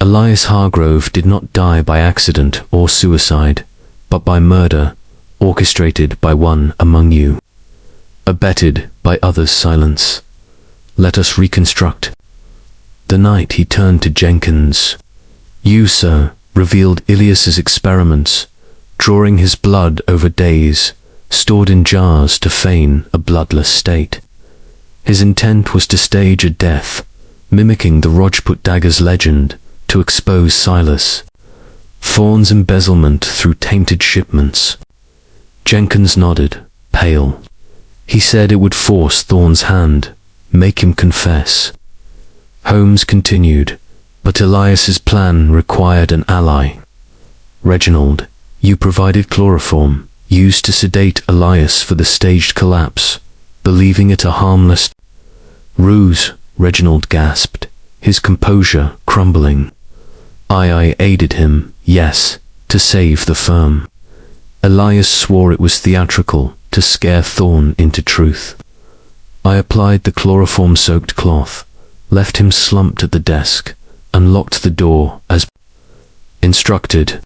Elias Hargrove did not die by accident or suicide, but by murder, orchestrated by one among you, abetted by others' silence. Let us reconstruct. The night he turned to Jenkins. "You, sir, revealed Elias's experiments, drawing his blood over days, stored in jars to feign a bloodless state. His intent was to stage a death, mimicking the Rajput dagger's legend, to expose Silas Thorne's embezzlement through tainted shipments." Jenkins nodded, pale. He said it would force Thorne's hand, make him confess. Holmes continued, "But Elias's plan required an ally. Reginald, you provided chloroform, used to sedate Elias for the staged collapse, believing it a harmless ruse." Reginald gasped, his composure crumbling. I aided him, yes, to save the firm. Elias swore it was theatrical, to scare Thorne into truth. I applied the chloroform-soaked cloth, left him slumped at the desk, and locked the door as instructed.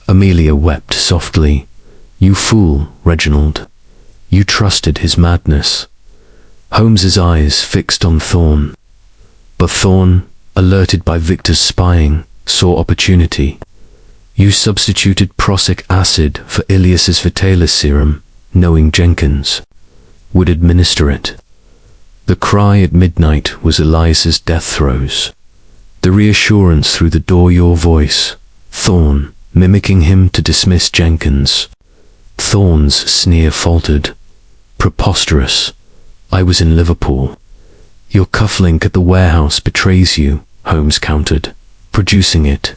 Amelia wept softly. "You fool, Reginald. You trusted his madness." Holmes's eyes fixed on Thorne. But Thorne, alerted by Victor's spying, saw opportunity. "You substituted prussic acid for Elias's vitalis serum, knowing Jenkins would administer it." The cry at midnight was Elias's death throes. The reassurance through the door, "Your voice, Thorne," mimicking him to dismiss Jenkins. Thorne's sneer faltered. "Preposterous. I was in Liverpool." "Your cufflink at the warehouse betrays you," Holmes countered, producing it.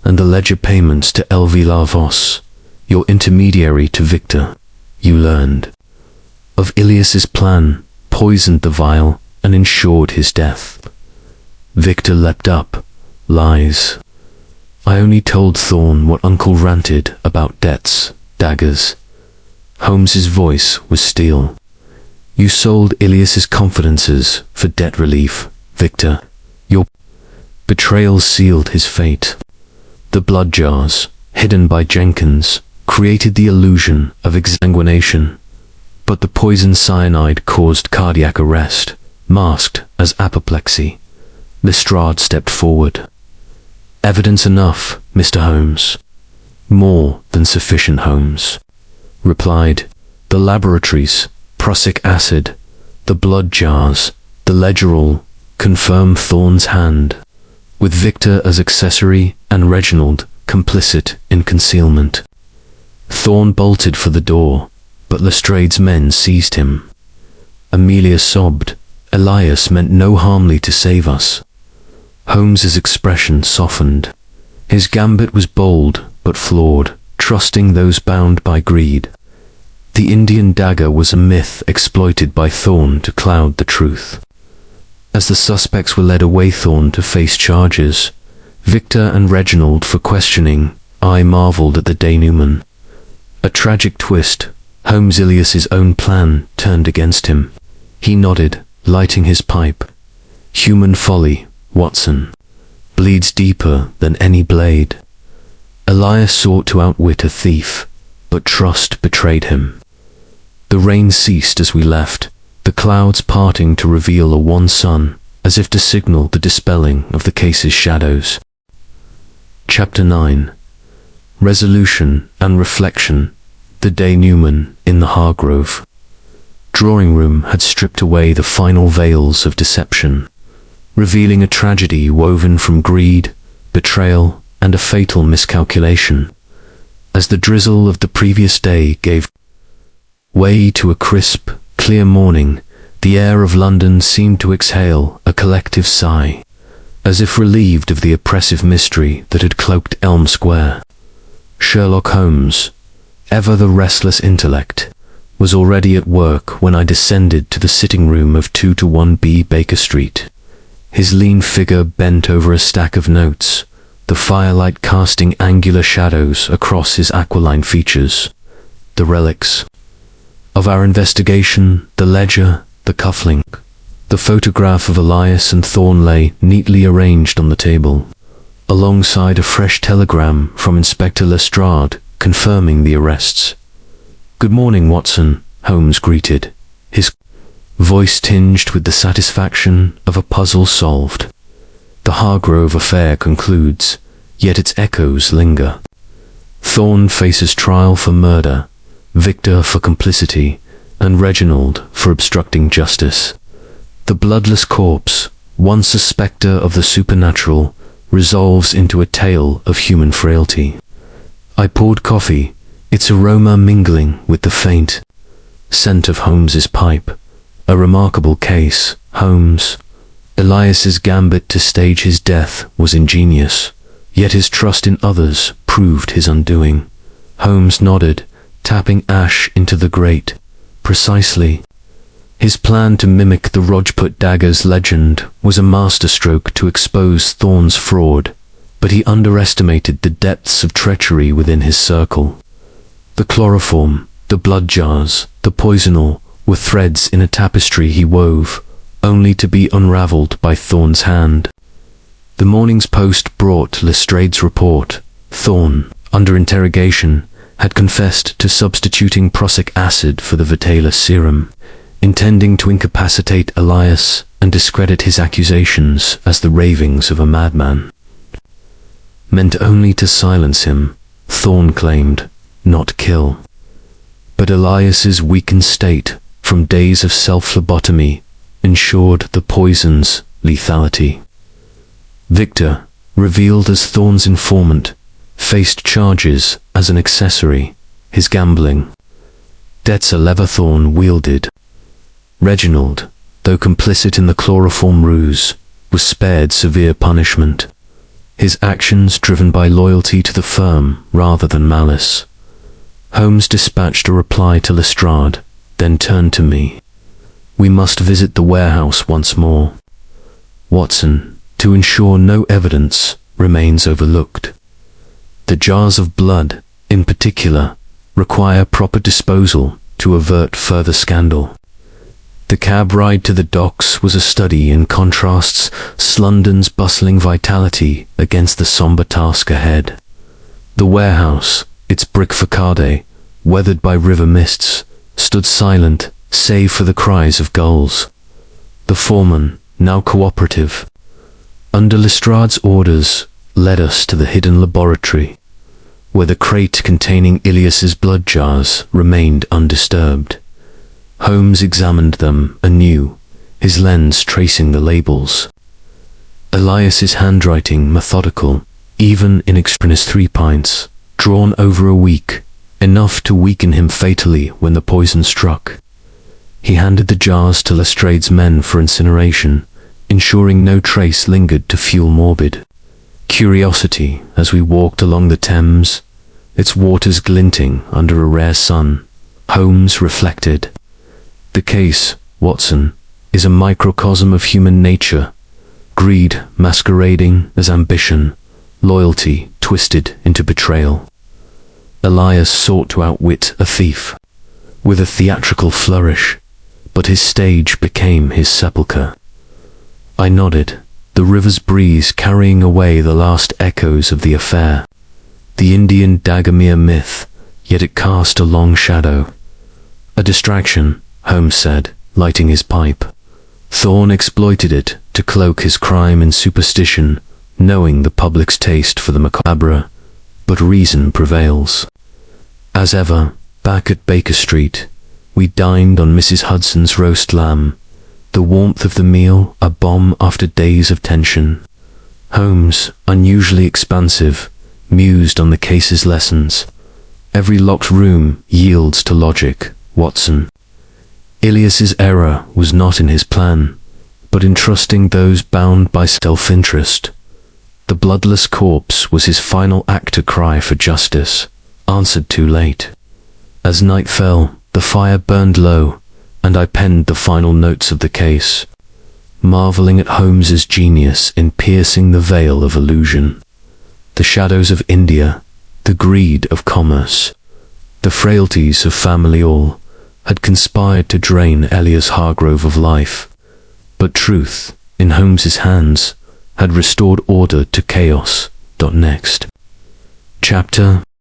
"And the ledger payments to L.V. Lavos, your intermediary to Victor. You learned of Elias's plan, poisoned the vial, and ensured his death." Victor leapt up. "Lies. I only told Thorne what Uncle ranted about debts, daggers." Holmes's voice was steel. "You sold Elias's confidences for debt relief, Victor. Your betrayal sealed his fate. The blood jars, hidden by Jenkins, created the illusion of exsanguination. But the poison cyanide caused cardiac arrest, masked as apoplexy." Lestrade stepped forward. "Evidence enough, Mr. Holmes." "More than sufficient, Holmes," replied. "The laboratories, prussic acid, the blood jars, the ledger all confirm Thorne's hand, with Victor as accessory and Reginald complicit in concealment." Thorne bolted for the door, but Lestrade's men seized him. Amelia sobbed. "Elias meant no harmly to save us." Holmes's expression softened. His gambit was bold but flawed, trusting those bound by greed. The Indian dagger was a myth exploited by Thorne to cloud the truth. As the suspects were led away, Thorne to face charges, Victor and Reginald for questioning, I marvelled at the denouement. A tragic twist. Holmes' Elias's own plan turned against him. He nodded, lighting his pipe. Human folly, Watson, bleeds deeper than any blade. Elias sought to outwit a thief, but trust betrayed him. The rain ceased as we left, the clouds parting to reveal a wan sun, as if to signal the dispelling of the case's shadows. Chapter 9. Resolution and Reflection. The denouement in the Hargrove drawing room had stripped away the final veils of deception, revealing a tragedy woven from greed, betrayal, and a fatal miscalculation. As the drizzle of the previous day gave way to a crisp, clear morning, the air of London seemed to exhale a collective sigh, as if relieved of the oppressive mystery that had cloaked Elm Square. Sherlock Holmes, ever the restless intellect, was already at work when I descended to the sitting room of 2-1B Baker Street. His lean figure bent over a stack of notes, the firelight casting angular shadows across his aquiline features. The relics of our investigation, the ledger, the cufflink, the photograph of Elias and Thorne lay neatly arranged on the table, alongside a fresh telegram from Inspector Lestrade confirming the arrests. Good morning, Watson, Holmes greeted, his voice tinged with the satisfaction of a puzzle solved. The Hargrove affair concludes, yet its echoes linger. Thorne faces trial for murder, Victor for complicity, and Reginald for obstructing justice. The Bloodless Corpse, once a spectre of the supernatural, resolves into a tale of human frailty. I poured coffee, its aroma mingling with the faint scent of Holmes's pipe. A remarkable case, Holmes. Elias's gambit to stage his death was ingenious, yet his trust in others proved his undoing. Holmes nodded, tapping ash into the grate. Precisely. His plan to mimic the Rajput dagger's legend was a masterstroke to expose Thorne's fraud, but he underestimated the depths of treachery within his circle. The chloroform, the blood jars, the poisonal were threads in a tapestry he wove, only to be unraveled by Thorne's hand. The morning's post brought Lestrade's report. Thorne, under interrogation, had confessed to substituting prussic acid for the valet serum, intending to incapacitate Elias and discredit his accusations as the ravings of a madman. Meant only to silence him, Thorne claimed, not kill. But Elias's weakened state, from days of self-phlebotomy, ensured the poison's lethality. Victor, revealed as Thorne's informant, faced charges as an accessory, his gambling debts a lever Thorne wielded. Reginald, though complicit in the chloroform ruse, was spared severe punishment, his actions driven by loyalty to the firm rather than malice. Holmes dispatched a reply to Lestrade, then turned to me. We must visit the warehouse once more, Watson, to ensure no evidence remains overlooked. The jars of blood, in particular, require proper disposal to avert further scandal. The cab ride to the docks was a study in contrasts, London's bustling vitality against the sombre task ahead. The warehouse, its brick facade, weathered by river mists, stood silent, save for the cries of gulls. The foreman, now cooperative, under Lestrade's orders, led us to the hidden laboratory, where the crate containing Elias's blood jars remained undisturbed. Holmes examined them anew, his lens tracing the labels. Elias's handwriting methodical, even in extraneous 3 pints, drawn over a week, enough to weaken him fatally when the poison struck. He handed the jars to Lestrade's men for incineration, ensuring no trace lingered to fuel morbid curiosity as we walked along the Thames, its waters glinting under a rare sun. Holmes reflected. The case, Watson, is a microcosm of human nature. Greed masquerading as ambition, loyalty twisted into betrayal. Elias sought to outwit a thief with a theatrical flourish, but his stage became his sepulchre. I nodded, the river's breeze carrying away the last echoes of the affair. The Indian dagger mere myth, yet it cast a long shadow. A distraction, Holmes said, lighting his pipe. Thorne exploited it to cloak his crime in superstition, knowing the public's taste for the macabre, but reason prevails. As ever, back at Baker Street, we dined on Mrs. Hudson's roast lamb, the warmth of the meal a balm after days of tension. Holmes, unusually expansive, mused on the case's lessons. Every locked room yields to logic, Watson. Elias's error was not in his plan, but in trusting those bound by self-interest. The bloodless corpse was his final act to cry for justice, answered too late. As night fell, the fire burned low, and I penned the final notes of the case, marveling at Holmes's genius in piercing the veil of illusion. The shadows of India, the greed of commerce, the frailties of family all, had conspired to drain Elias Hargrove of life, but truth, in Holmes's hands, had restored order to chaos. Next. Chapter